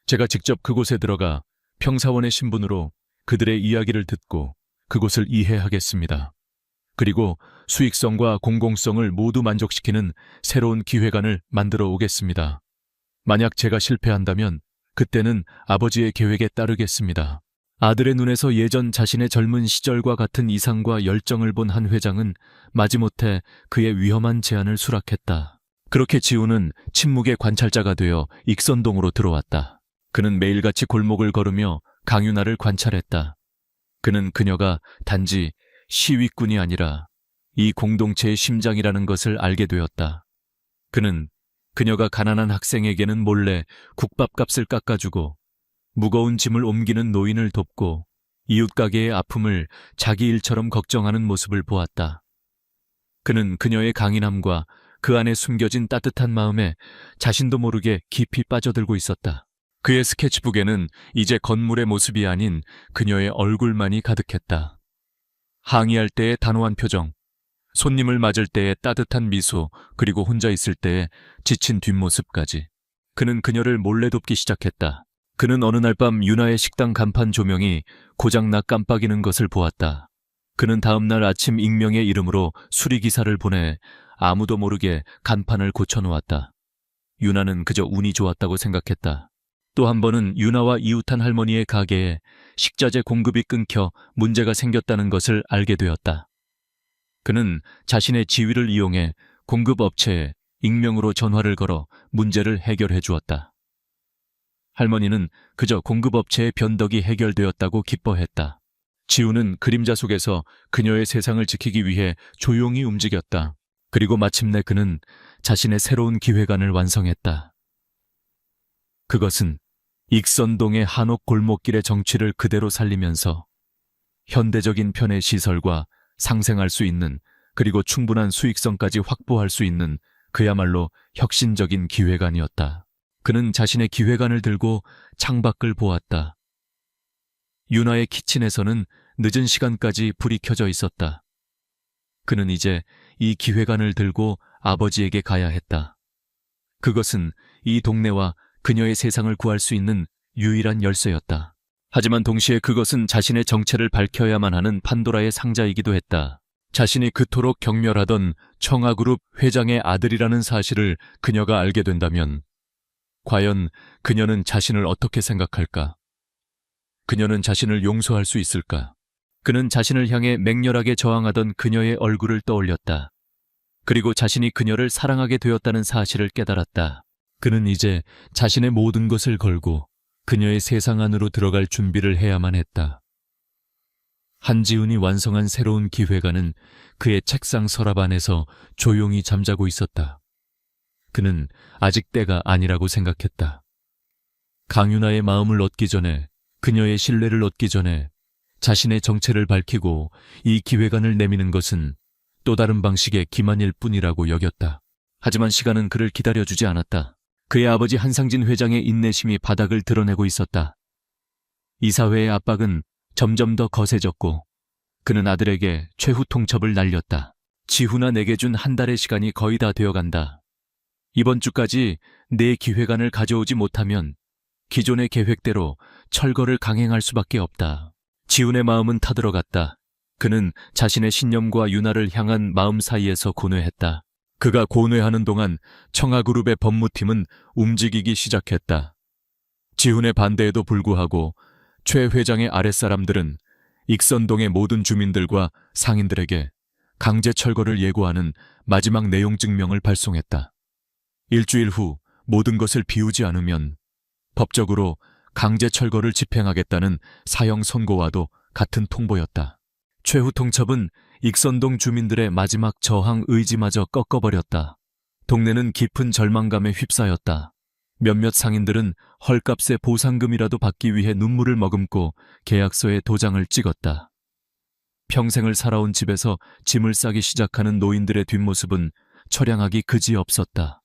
S1: 제가 직접 그곳에 들어가 평사원의 신분으로 그들의 이야기를 듣고 그곳을 이해하겠습니다. 그리고 수익성과 공공성을 모두 만족시키는 새로운 기획안을 만들어 오겠습니다. 만약 제가 실패한다면 그때는 아버지의 계획에 따르겠습니다. 아들의 눈에서 예전 자신의 젊은 시절과 같은 이상과 열정을 본 한 회장은 마지못해 그의 위험한 제안을 수락했다. 그렇게 지훈은 침묵의 관찰자가 되어 익선동으로 들어왔다. 그는 매일같이 골목을 걸으며 강윤아를 관찰했다. 그는 그녀가 단지 시위꾼이 아니라 이 공동체의 심장이라는 것을 알게 되었다. 그는 그녀가 가난한 학생에게는 몰래 국밥값을 깎아주고 무거운 짐을 옮기는 노인을 돕고 이웃가게의 아픔을 자기 일처럼 걱정하는 모습을 보았다. 그는 그녀의 강인함과 그 안에 숨겨진 따뜻한 마음에 자신도 모르게 깊이 빠져들고 있었다. 그의 스케치북에는 이제 건물의 모습이 아닌 그녀의 얼굴만이 가득했다. 항의할 때의 단호한 표정, 손님을 맞을 때의 따뜻한 미소, 그리고 혼자 있을 때의 지친 뒷모습까지. 그는 그녀를 몰래 돕기 시작했다. 그는 어느 날 밤 유나의 식당 간판 조명이 고장나 깜빡이는 것을 보았다. 그는 다음 날 아침 익명의 이름으로 수리기사를 보내 아무도 모르게 간판을 고쳐놓았다. 유나는 그저 운이 좋았다고 생각했다. 또 한 번은 유나와 이웃한 할머니의 가게에 식자재 공급이 끊겨 문제가 생겼다는 것을 알게 되었다. 그는 자신의 지위를 이용해 공급업체에 익명으로 전화를 걸어 문제를 해결해 주었다. 할머니는 그저 공급업체의 변덕이 해결되었다고 기뻐했다. 지우는 그림자 속에서 그녀의 세상을 지키기 위해 조용히 움직였다. 그리고 마침내 그는 자신의 새로운 기획안을 완성했다. 그것은 익선동의 한옥 골목길의 정취를 그대로 살리면서 현대적인 편의 시설과 상생할 수 있는, 그리고 충분한 수익성까지 확보할 수 있는 그야말로 혁신적인 기획안이었다. 그는 자신의 기획안을 들고 창밖을 보았다. 유나의 키친에서는 늦은 시간까지 불이 켜져 있었다. 그는 이제 이 기획안을 들고 아버지에게 가야 했다. 그것은 이 동네와 그녀의 세상을 구할 수 있는 유일한 열쇠였다. 하지만 동시에 그것은 자신의 정체를 밝혀야만 하는 판도라의 상자이기도 했다. 자신이 그토록 경멸하던 청아그룹 회장의 아들이라는 사실을 그녀가 알게 된다면 과연 그녀는 자신을 어떻게 생각할까? 그녀는 자신을 용서할 수 있을까? 그는 자신을 향해 맹렬하게 저항하던 그녀의 얼굴을 떠올렸다. 그리고 자신이 그녀를 사랑하게 되었다는 사실을 깨달았다. 그는 이제 자신의 모든 것을 걸고 그녀의 세상 안으로 들어갈 준비를 해야만 했다. 한지훈이 완성한 새로운 기획안은 그의 책상 서랍 안에서 조용히 잠자고 있었다. 그는 아직 때가 아니라고 생각했다. 강윤아의 마음을 얻기 전에, 그녀의 신뢰를 얻기 전에 자신의 정체를 밝히고 이 기획안을 내미는 것은 또 다른 방식의 기만일 뿐이라고 여겼다. 하지만 시간은 그를 기다려주지 않았다. 그의 아버지 한상진 회장의 인내심이 바닥을 드러내고 있었다. 이사회의 압박은 점점 더 거세졌고 그는 아들에게 최후 통첩을 날렸다. 지훈아, 내게 준 한 달의 시간이 거의 다 되어간다. 이번 주까지 내 기획안을 가져오지 못하면 기존의 계획대로 철거를 강행할 수밖에 없다. 지훈의 마음은 타들어갔다. 그는 자신의 신념과 윤아를 향한 마음 사이에서 고뇌했다. 그가 고뇌하는 동안 청아그룹의 법무팀은 움직이기 시작했다. 지훈의 반대에도 불구하고 최 회장의 아랫사람들은 익선동의 모든 주민들과 상인들에게 강제 철거를 예고하는 마지막 내용 증명을 발송했다. 일주일 후 모든 것을 비우지 않으면 법적으로 강제 철거를 집행하겠다는 사형 선고와도 같은 통보였다. 최후 통첩은 익선동 주민들의 마지막 저항 의지마저 꺾어버렸다. 동네는 깊은 절망감에 휩싸였다. 몇몇 상인들은 헐값의 보상금이라도 받기 위해 눈물을 머금고 계약서에 도장을 찍었다. 평생을 살아온 집에서 짐을 싸기 시작하는 노인들의 뒷모습은 처량하기 그지없었다.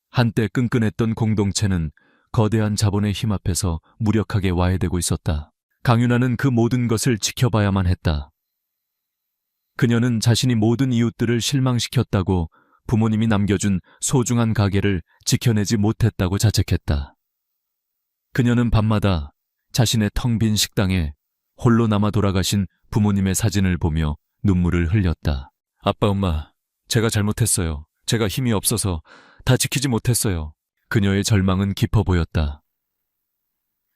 S1: 한때 끈끈했던 공동체는 거대한 자본의 힘 앞에서 무력하게 와해되고 있었다. 강윤아는 그 모든 것을 지켜봐야만 했다. 그녀는 자신이 모든 이웃들을 실망시켰다고, 부모님이 남겨준 소중한 가게를 지켜내지 못했다고 자책했다. 그녀는 밤마다 자신의 텅 빈 식당에 홀로 남아 돌아가신 부모님의 사진을 보며 눈물을 흘렸다. 아빠, 엄마, 제가 잘못했어요. 제가 힘이 없어서 다 지키지 못했어요. 그녀의 절망은 깊어 보였다.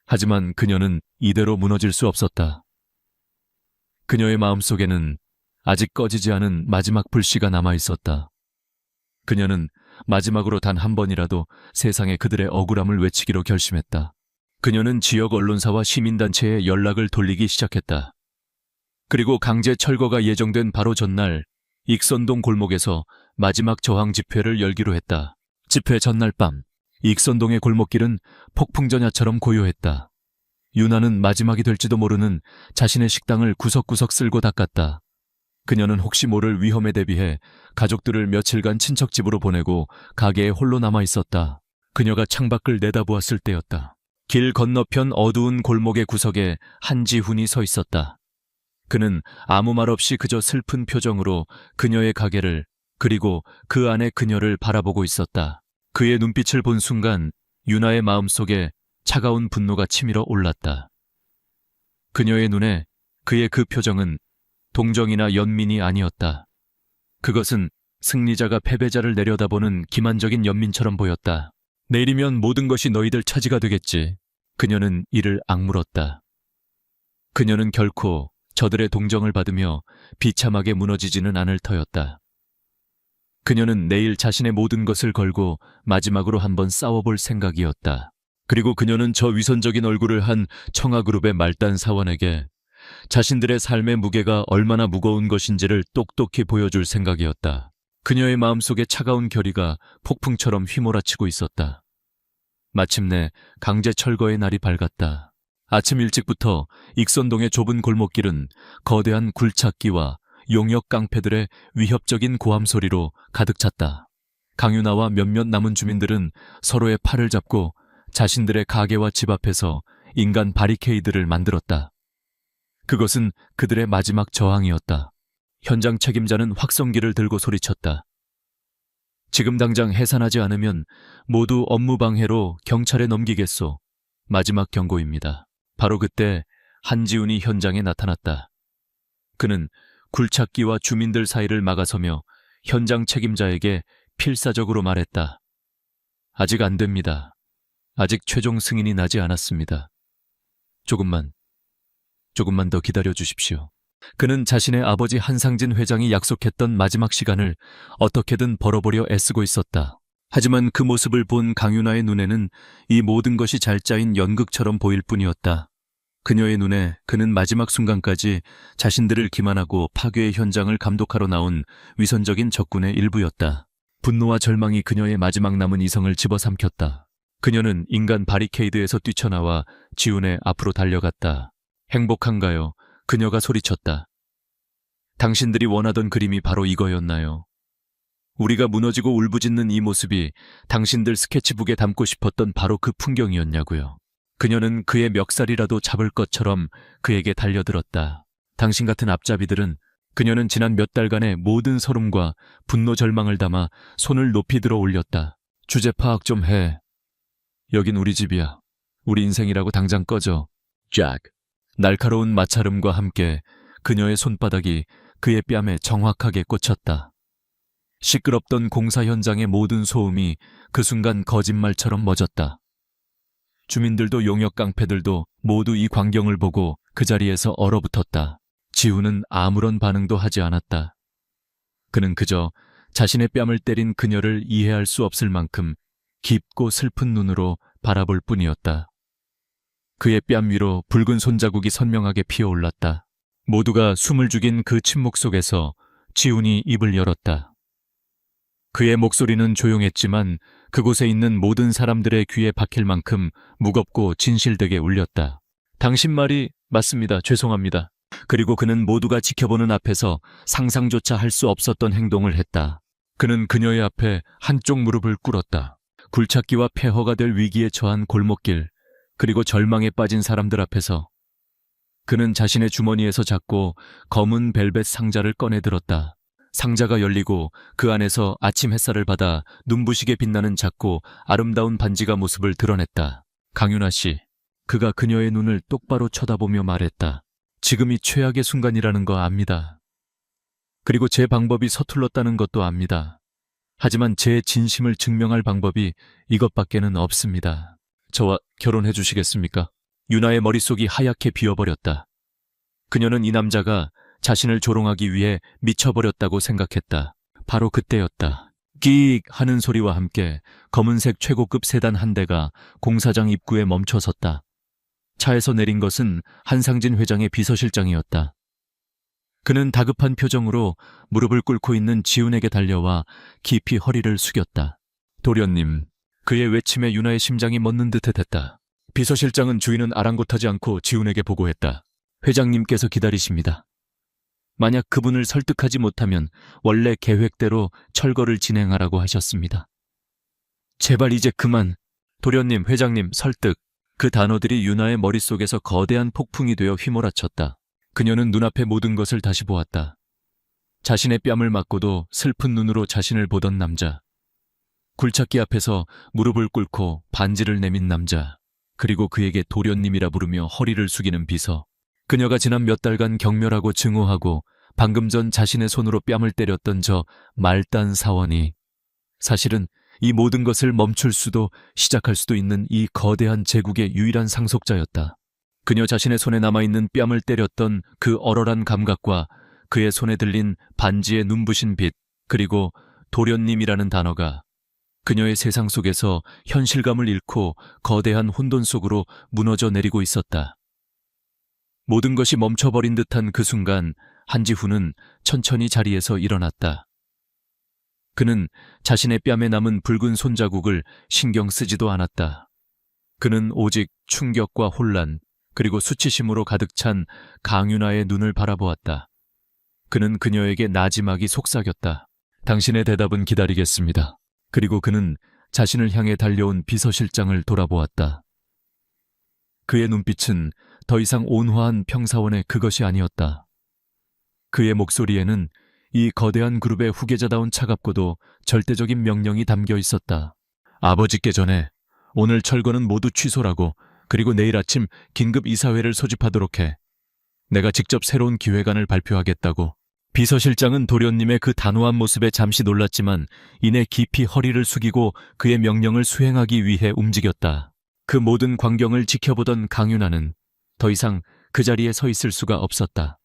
S1: 하지만 그녀는 이대로 무너질 수 없었다. 그녀의 마음속에는 아직 꺼지지 않은 마지막 불씨가 남아 있었다. 그녀는 마지막으로 단 한 번이라도 세상에 그들의 억울함을 외치기로 결심했다. 그녀는 지역 언론사와 시민단체에 연락을 돌리기 시작했다. 그리고 강제 철거가 예정된 바로 전날 익선동 골목에서 마지막 저항 집회를 열기로 했다. 집회 전날 밤 익선동의 골목길은 폭풍전야처럼 고요했다. 윤아는 마지막이 될지도 모르는 자신의 식당을 구석구석 쓸고 닦았다. 그녀는 혹시 모를 위험에 대비해 가족들을 며칠간 친척집으로 보내고 가게에 홀로 남아 있었다. 그녀가 창밖을 내다보았을 때였다. 길 건너편 어두운 골목의 구석에 한지훈이 서 있었다. 그는 아무 말 없이 그저 슬픈 표정으로 그녀의 가게를 그리고 그 안에 그녀를 바라보고 있었다. 그의 눈빛을 본 순간 유나의 마음속에 차가운 분노가 치밀어 올랐다. 그녀의 눈에 그의 그 표정은 동정이나 연민이 아니었다. 그것은 승리자가 패배자를 내려다보는 기만적인 연민처럼 보였다. 내일이면 모든 것이 너희들 차지가 되겠지. 그녀는 이를 악물었다. 그녀는 결코 저들의 동정을 받으며 비참하게 무너지지는 않을 터였다. 그녀는 내일 자신의 모든 것을 걸고 마지막으로 한번 싸워볼 생각이었다. 그리고 그녀는 저 위선적인 얼굴을 한 청아그룹의 말단 사원에게 자신들의 삶의 무게가 얼마나 무거운 것인지를 똑똑히 보여줄 생각이었다. 그녀의 마음속에 차가운 결의가 폭풍처럼 휘몰아치고 있었다. 마침내 강제 철거의 날이 밝았다. 아침 일찍부터 익선동의 좁은 골목길은 거대한 굴착기와 용역 깡패들의 위협적인 고함 소리로 가득 찼다. 강윤아와 몇몇 남은 주민들은 서로의 팔을 잡고 자신들의 가게와 집 앞에서 인간 바리케이드를 만들었다. 그것은 그들의 마지막 저항이었다. 현장 책임자는 확성기를 들고 소리쳤다. 지금 당장 해산하지 않으면 모두 업무방해로 경찰에 넘기겠소. 마지막 경고입니다. 바로 그때 한지훈이 현장에 나타났다. 그는 굴착기와 주민들 사이를 막아서며 현장 책임자에게 필사적으로 말했다. 아직 안 됩니다. 아직 최종 승인이 나지 않았습니다. 조금만 더 기다려 주십시오. 그는 자신의 아버지 한상진 회장이 약속했던 마지막 시간을 어떻게든 벌어보려 애쓰고 있었다. 하지만 그 모습을 본 강윤아의 눈에는 이 모든 것이 잘 짜인 연극처럼 보일 뿐이었다. 그녀의 눈에 그는 마지막 순간까지 자신들을 기만하고 파괴의 현장을 감독하러 나온 위선적인 적군의 일부였다. 분노와 절망이 그녀의 마지막 남은 이성을 집어삼켰다. 그녀는 인간 바리케이드에서 뛰쳐나와 지훈의 앞으로 달려갔다. 행복한가요? 그녀가 소리쳤다. 당신들이 원하던 그림이 바로 이거였나요? 우리가 무너지고 울부짖는 이 모습이 당신들 스케치북에 담고 싶었던 바로 그 풍경이었냐고요. 그녀는 그의 멱살이라도 잡을 것처럼 그에게 달려들었다. 당신 같은 앞잡이들은 그녀는 지난 몇 달간의 모든 서름과 분노 절망을 담아 손을 높이 들어 올렸다. 주제 파악 좀 해. 여긴 우리 집이야. 우리 인생이라고 당장 꺼져. 잭. 날카로운 마찰음과 함께 그녀의 손바닥이 그의 뺨에 정확하게 꽂혔다. 시끄럽던 공사 현장의 모든 소음이 그 순간 거짓말처럼 멎었다. 주민들도 용역 깡패들도 모두 이 광경을 보고 그 자리에서 얼어붙었다. 지훈은 아무런 반응도 하지 않았다. 그는 그저 자신의 뺨을 때린 그녀를 이해할 수 없을 만큼 깊고 슬픈 눈으로 바라볼 뿐이었다. 그의 뺨 위로 붉은 손자국이 선명하게 피어올랐다. 모두가 숨을 죽인 그 침묵 속에서 지훈이 입을 열었다. 그의 목소리는 조용했지만 그곳에 있는 모든 사람들의 귀에 박힐 만큼 무겁고 진실되게 울렸다. 당신 말이 맞습니다. 죄송합니다. 그리고 그는 모두가 지켜보는 앞에서 상상조차 할 수 없었던 행동을 했다. 그는 그녀의 앞에 한쪽 무릎을 꿇었다. 굴착기와 폐허가 될 위기에 처한 골목길, 그리고 절망에 빠진 사람들 앞에서 그는 자신의 주머니에서 작고 검은 벨벳 상자를 꺼내 들었다. 상자가 열리고 그 안에서 아침 햇살을 받아 눈부시게 빛나는 작고 아름다운 반지가 모습을 드러냈다. 강윤아 씨, 그가 그녀의 눈을 똑바로 쳐다보며 말했다. 지금이 최악의 순간이라는 거 압니다. 그리고 제 방법이 서툴렀다는 것도 압니다. 하지만 제 진심을 증명할 방법이 이것밖에는 없습니다. 저와 결혼해 주시겠습니까? 유나의 머릿속이 하얗게 비어버렸다. 그녀는 이 남자가 자신을 조롱하기 위해 미쳐버렸다고 생각했다. 바로 그때였다. 끼익 하는 소리와 함께 검은색 최고급 세단 한 대가 공사장 입구에 멈춰섰다. 차에서 내린 것은 한상진 회장의 비서실장이었다. 그는 다급한 표정으로 무릎을 꿇고 있는 지훈에게 달려와 깊이 허리를 숙였다. 도련님, 그의 외침에 유나의 심장이 멎는 듯했다. 비서실장은 주인은 아랑곳하지 않고 지훈에게 보고했다. 회장님께서 기다리십니다. 만약 그분을 설득하지 못하면 원래 계획대로 철거를 진행하라고 하셨습니다. 제발 이제 그만. 도련님, 회장님, 설득. 그 단어들이 유나의 머릿속에서 거대한 폭풍이 되어 휘몰아쳤다. 그녀는 눈앞의 모든 것을 다시 보았다. 자신의 뺨을 맞고도 슬픈 눈으로 자신을 보던 남자. 굴착기 앞에서 무릎을 꿇고 반지를 내민 남자. 그리고 그에게 도련님이라 부르며 허리를 숙이는 비서. 그녀가 지난 몇 달간 경멸하고 증오하고 방금 전 자신의 손으로 뺨을 때렸던 저 말단 사원이 사실은 이 모든 것을 멈출 수도 시작할 수도 있는 이 거대한 제국의 유일한 상속자였다. 그녀 자신의 손에 남아있는 뺨을 때렸던 그 얼얼한 감각과 그의 손에 들린 반지의 눈부신 빛, 그리고 도련님이라는 단어가 그녀의 세상 속에서 현실감을 잃고 거대한 혼돈 속으로 무너져 내리고 있었다. 모든 것이 멈춰버린 듯한 그 순간 한지훈은 천천히 자리에서 일어났다. 그는 자신의 뺨에 남은 붉은 손자국을 신경 쓰지도 않았다. 그는 오직 충격과 혼란, 그리고 수치심으로 가득 찬 강윤아의 눈을 바라보았다. 그는 그녀에게 나지막이 속삭였다. 당신의 대답은 기다리겠습니다. 그리고 그는 자신을 향해 달려온 비서실장을 돌아보았다. 그의 눈빛은 더 이상 온화한 평사원의 그것이 아니었다. 그의 목소리에는 이 거대한 그룹의 후계자다운 차갑고도 절대적인 명령이 담겨 있었다. 아버지께 전해 오늘 철거는 모두 취소라고, 그리고 내일 아침 긴급 이사회를 소집하도록 해. 내가 직접 새로운 기획안을 발표하겠다고. 비서실장은 도련님의 그 단호한 모습에 잠시 놀랐지만 이내 깊이 허리를 숙이고 그의 명령을 수행하기 위해 움직였다. 그 모든 광경을 지켜보던 강윤아는 더 이상 그 자리에 서 있을 수가 없었다.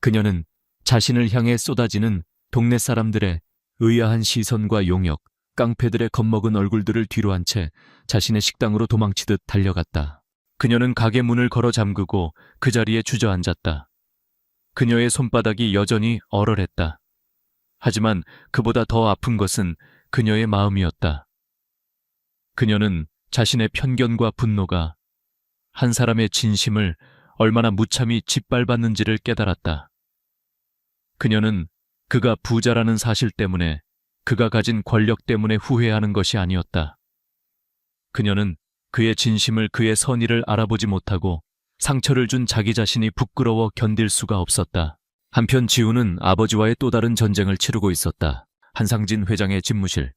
S1: 그녀는 자신을 향해 쏟아지는 동네 사람들의 의아한 시선과 용역, 깡패들의 겁먹은 얼굴들을 뒤로 한 채 자신의 식당으로 도망치듯 달려갔다. 그녀는 가게 문을 걸어 잠그고 그 자리에 주저앉았다. 그녀의 손바닥이 여전히 얼얼했다. 하지만 그보다 더 아픈 것은 그녀의 마음이었다. 그녀는 자신의 편견과 분노가 한 사람의 진심을 얼마나 무참히 짓밟았는지를 깨달았다. 그녀는 그가 부자라는 사실 때문에, 그가 가진 권력 때문에 후회하는 것이 아니었다. 그녀는 그의 진심을, 그의 선의를 알아보지 못하고 상처를 준 자기 자신이 부끄러워 견딜 수가 없었다. 한편 지우는 아버지와의 또 다른 전쟁을 치르고 있었다. 한상진 회장의 집무실.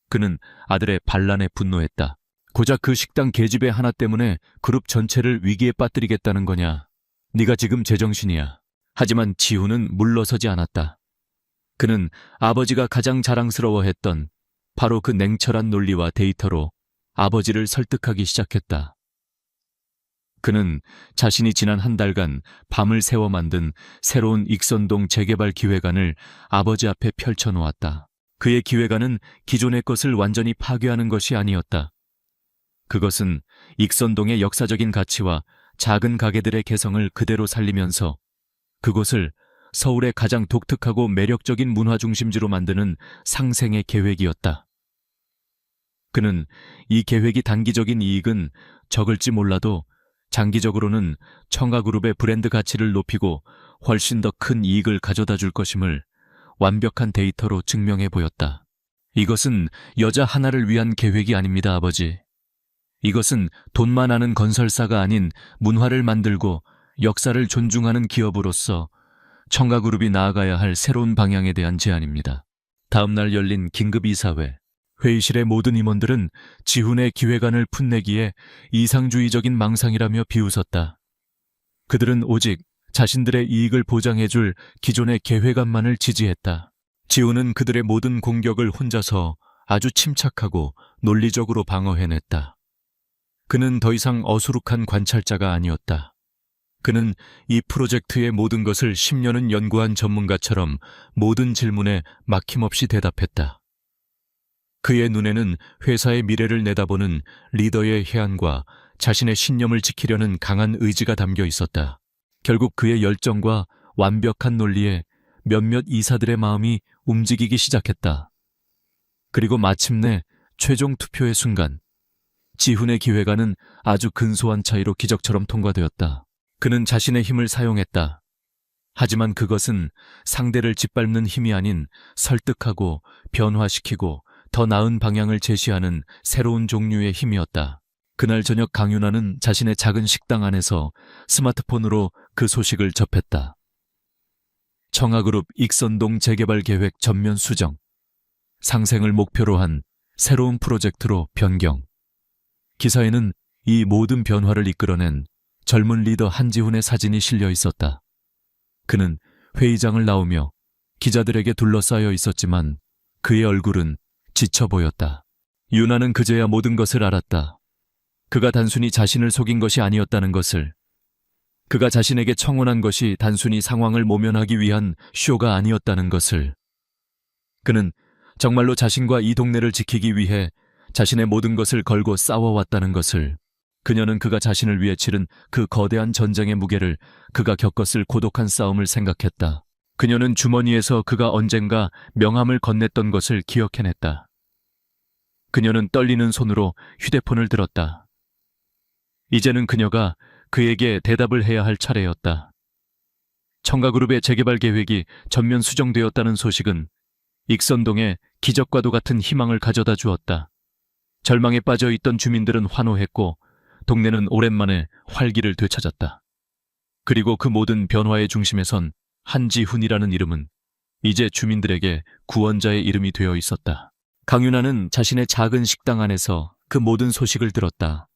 S1: 그는 아들의 반란에 분노했다. 고작 그 식당 계집애 하나 때문에 그룹 전체를 위기에 빠뜨리겠다는 거냐. 네가 지금 제정신이야. 하지만 지우는 물러서지 않았다. 그는 아버지가 가장 자랑스러워했던 바로 그 냉철한 논리와 데이터로 아버지를 설득하기 시작했다. 그는 자신이 지난 한 달간 밤을 새워 만든 새로운 익선동 재개발 기획안을 아버지 앞에 펼쳐놓았다. 그의 기획안은 기존의 것을 완전히 파괴하는 것이 아니었다. 그것은 익선동의 역사적인 가치와 작은 가게들의 개성을 그대로 살리면서 그곳을 서울의 가장 독특하고 매력적인 문화 중심지로 만드는 상생의 계획이었다. 그는 이 계획이 단기적인 이익은 적을지 몰라도 장기적으로는 청가그룹의 브랜드 가치를 높이고 훨씬 더 큰 이익을 가져다 줄 것임을 완벽한 데이터로 증명해 보였다. 이것은 여자 하나를 위한 계획이 아닙니다, 아버지. 이것은 돈만 아는 건설사가 아닌 문화를 만들고 역사를 존중하는 기업으로서 청가그룹이 나아가야 할 새로운 방향에 대한 제안입니다. 다음 날 열린 긴급 이사회. 회의실의 모든 임원들은 지훈의 기획안을 풋내기에 이상주의적인 망상이라며 비웃었다. 그들은 오직 자신들의 이익을 보장해줄 기존의 계획안만을 지지했다. 지훈은 그들의 모든 공격을 혼자서 아주 침착하고 논리적으로 방어해냈다. 그는 더 이상 어수룩한 관찰자가 아니었다. 그는 이 프로젝트의 모든 것을 10년은 연구한 전문가처럼 모든 질문에 막힘없이 대답했다. 그의 눈에는 회사의 미래를 내다보는 리더의 해안과 자신의 신념을 지키려는 강한 의지가 담겨 있었다. 결국 그의 열정과 완벽한 논리에 몇몇 이사들의 마음이 움직이기 시작했다. 그리고 마침내 최종 투표의 순간, 지훈의 기획안은 아주 근소한 차이로 기적처럼 통과되었다. 그는 자신의 힘을 사용했다. 하지만 그것은 상대를 짓밟는 힘이 아닌 설득하고 변화시키고 더 나은 방향을 제시하는 새로운 종류의 힘이었다. 그날 저녁 강윤아는 자신의 작은 식당 안에서 스마트폰으로 그 소식을 접했다. 청아그룹 익선동 재개발 계획 전면 수정, 상생을 목표로 한 새로운 프로젝트로 변경. 기사에는 이 모든 변화를 이끌어낸 젊은 리더 한지훈의 사진이 실려 있었다. 그는 회의장을 나오며 기자들에게 둘러싸여 있었지만 그의 얼굴은 지쳐 보였다. 윤아는 그제야 모든 것을 알았다. 그가 단순히 자신을 속인 것이 아니었다는 것을. 그가 자신에게 청혼한 것이 단순히 상황을 모면하기 위한 쇼가 아니었다는 것을. 그는 정말로 자신과 이 동네를 지키기 위해 자신의 모든 것을 걸고 싸워왔다는 것을. 그녀는 그가 자신을 위해 치른 그 거대한 전쟁의 무게를, 그가 겪었을 고독한 싸움을 생각했다. 그녀는 주머니에서 그가 언젠가 명함을 건넸던 것을 기억해냈다. 그녀는 떨리는 손으로 휴대폰을 들었다. 이제는 그녀가 그에게 대답을 해야 할 차례였다. 청가그룹의 재개발 계획이 전면 수정되었다는 소식은 익선동에 기적과도 같은 희망을 가져다 주었다. 절망에 빠져 있던 주민들은 환호했고 동네는 오랜만에 활기를 되찾았다. 그리고 그 모든 변화의 중심에 선 한지훈이라는 이름은 이제 주민들에게 구원자의 이름이 되어 있었다. 강윤아는 자신의 작은 식당 안에서 그 모든 소식을 들었다.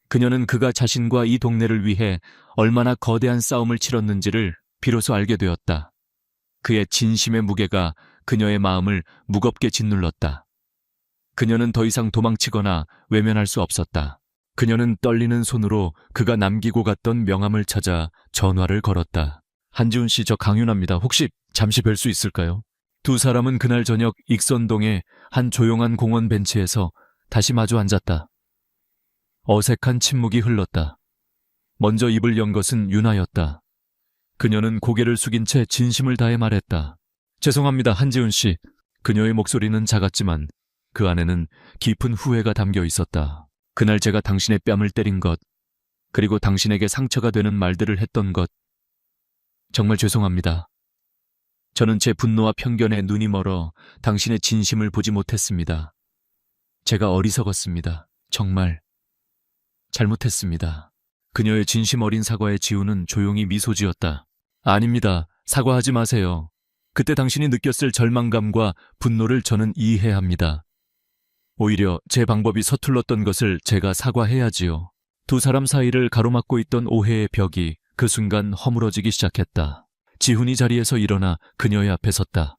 S1: 그녀는 그가 자신과 이 동네를 위해 얼마나 거대한 싸움을 치렀는지를 비로소 알게 되었다. 그의 진심의 무게가 그녀의 마음을 무겁게 짓눌렀다. 그녀는 더 이상 도망치거나 외면할 수 없었다. 그녀는 떨리는 손으로 그가 남기고 갔던 명함을 찾아 전화를 걸었다. 한지훈 씨, 저 강윤아입니다. 혹시 잠시 뵐 수 있을까요? 두 사람은 그날 저녁 익선동의 한 조용한 공원 벤치에서 다시 마주 앉았다. 어색한 침묵이 흘렀다. 먼저 입을 연 것은 윤아였다. 그녀는 고개를 숙인 채 진심을 다해 말했다. 죄송합니다, 한지훈 씨. 그녀의 목소리는 작았지만 그 안에는 깊은 후회가 담겨 있었다. 그날 제가 당신의 뺨을 때린 것, 그리고 당신에게 상처가 되는 말들을 했던 것, 정말 죄송합니다. 저는 제 분노와 편견에 눈이 멀어 당신의 진심을 보지 못했습니다. 제가 어리석었습니다. 정말 잘못했습니다. 그녀의 진심 어린 사과에 지우는 조용히 미소 지었다. 아닙니다. 사과하지 마세요. 그때 당신이 느꼈을 절망감과 분노를 저는 이해합니다. 오히려 제 방법이 서툴렀던 것을 제가 사과해야지요. 두 사람 사이를 가로막고 있던 오해의 벽이 그 순간 허물어지기 시작했다. 지훈이 자리에서 일어나 그녀의 앞에 섰다.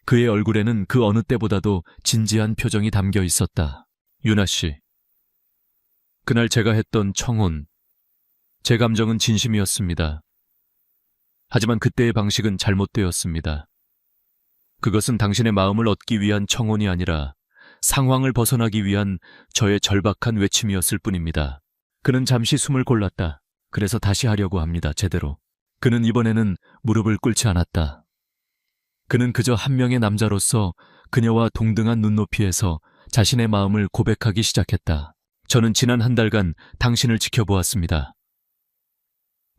S1: 그의 얼굴에는 그 어느 때보다도 진지한 표정이 담겨 있었다. 윤아 씨, 그날 제가 했던 청혼, 제 감정은 진심이었습니다. 하지만 그때의 방식은 잘못되었습니다. 그것은 당신의 마음을 얻기 위한 청혼이 아니라 상황을 벗어나기 위한 저의 절박한 외침이었을 뿐입니다. 그는 잠시 숨을 골랐다. 그래서 다시 하려고 합니다, 제대로. 그는 이번에는 무릎을 꿇지 않았다. 그는 그저 한 명의 남자로서 그녀와 동등한 눈높이에서 자신의 마음을 고백하기 시작했다. 저는 지난 한 달간 당신을 지켜보았습니다.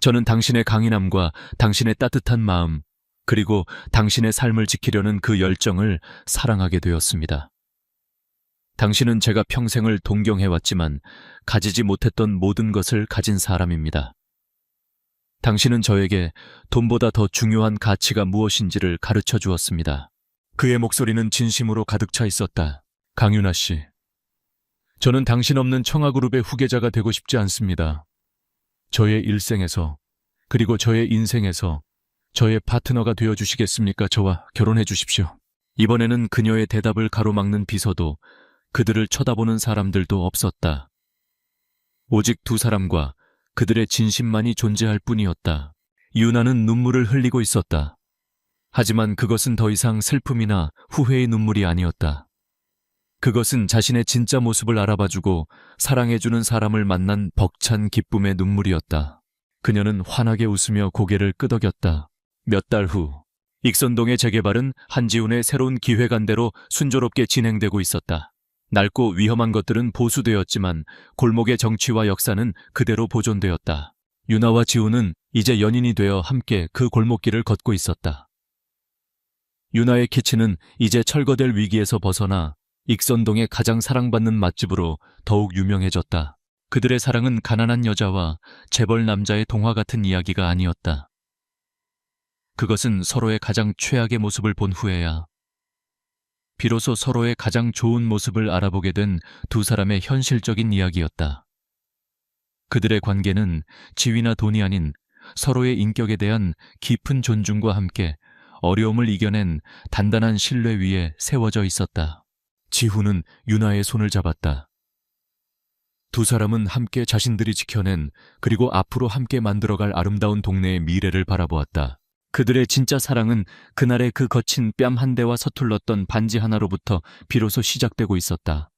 S1: 저는 당신의 강인함과 당신의 따뜻한 마음, 그리고 당신의 삶을 지키려는 그 열정을 사랑하게 되었습니다. 당신은 제가 평생을 동경해왔지만 가지지 못했던 모든 것을 가진 사람입니다. 당신은 저에게 돈보다 더 중요한 가치가 무엇인지를 가르쳐 주었습니다. 그의 목소리는 진심으로 가득 차 있었다. 강윤아 씨, 저는 당신 없는 청아그룹의 후계자가 되고 싶지 않습니다. 저의 일생에서, 그리고 저의 인생에서 저의 파트너가 되어주시겠습니까? 저와 결혼해 주십시오. 이번에는 그녀의 대답을 가로막는 비서도 그들을 쳐다보는 사람들도 없었다. 오직 두 사람과 그들의 진심만이 존재할 뿐이었다. 윤아는 눈물을 흘리고 있었다. 하지만 그것은 더 이상 슬픔이나 후회의 눈물이 아니었다. 그것은 자신의 진짜 모습을 알아봐주고 사랑해주는 사람을 만난 벅찬 기쁨의 눈물이었다. 그녀는 환하게 웃으며 고개를 끄덕였다. 몇 달 후, 익선동의 재개발은 한지훈의 새로운 기획안대로 순조롭게 진행되고 있었다. 낡고 위험한 것들은 보수되었지만 골목의 정취와 역사는 그대로 보존되었다. 윤아와 지훈은 이제 연인이 되어 함께 그 골목길을 걷고 있었다. 윤아의 키친은 이제 철거될 위기에서 벗어나 익선동의 가장 사랑받는 맛집으로 더욱 유명해졌다. 그들의 사랑은 가난한 여자와 재벌 남자의 동화 같은 이야기가 아니었다. 그것은 서로의 가장 최악의 모습을 본 후에야 비로소 서로의 가장 좋은 모습을 알아보게 된 두 사람의 현실적인 이야기였다. 그들의 관계는 지위나 돈이 아닌 서로의 인격에 대한 깊은 존중과 함께 어려움을 이겨낸 단단한 신뢰 위에 세워져 있었다. 지훈은 유나의 손을 잡았다. 두 사람은 함께 자신들이 지켜낸 그리고 앞으로 함께 만들어갈 아름다운 동네의 미래를 바라보았다. 그들의 진짜 사랑은 그날의 그 거친 뺨 한 대와 서툴렀던 반지 하나로부터 비로소 시작되고 있었다.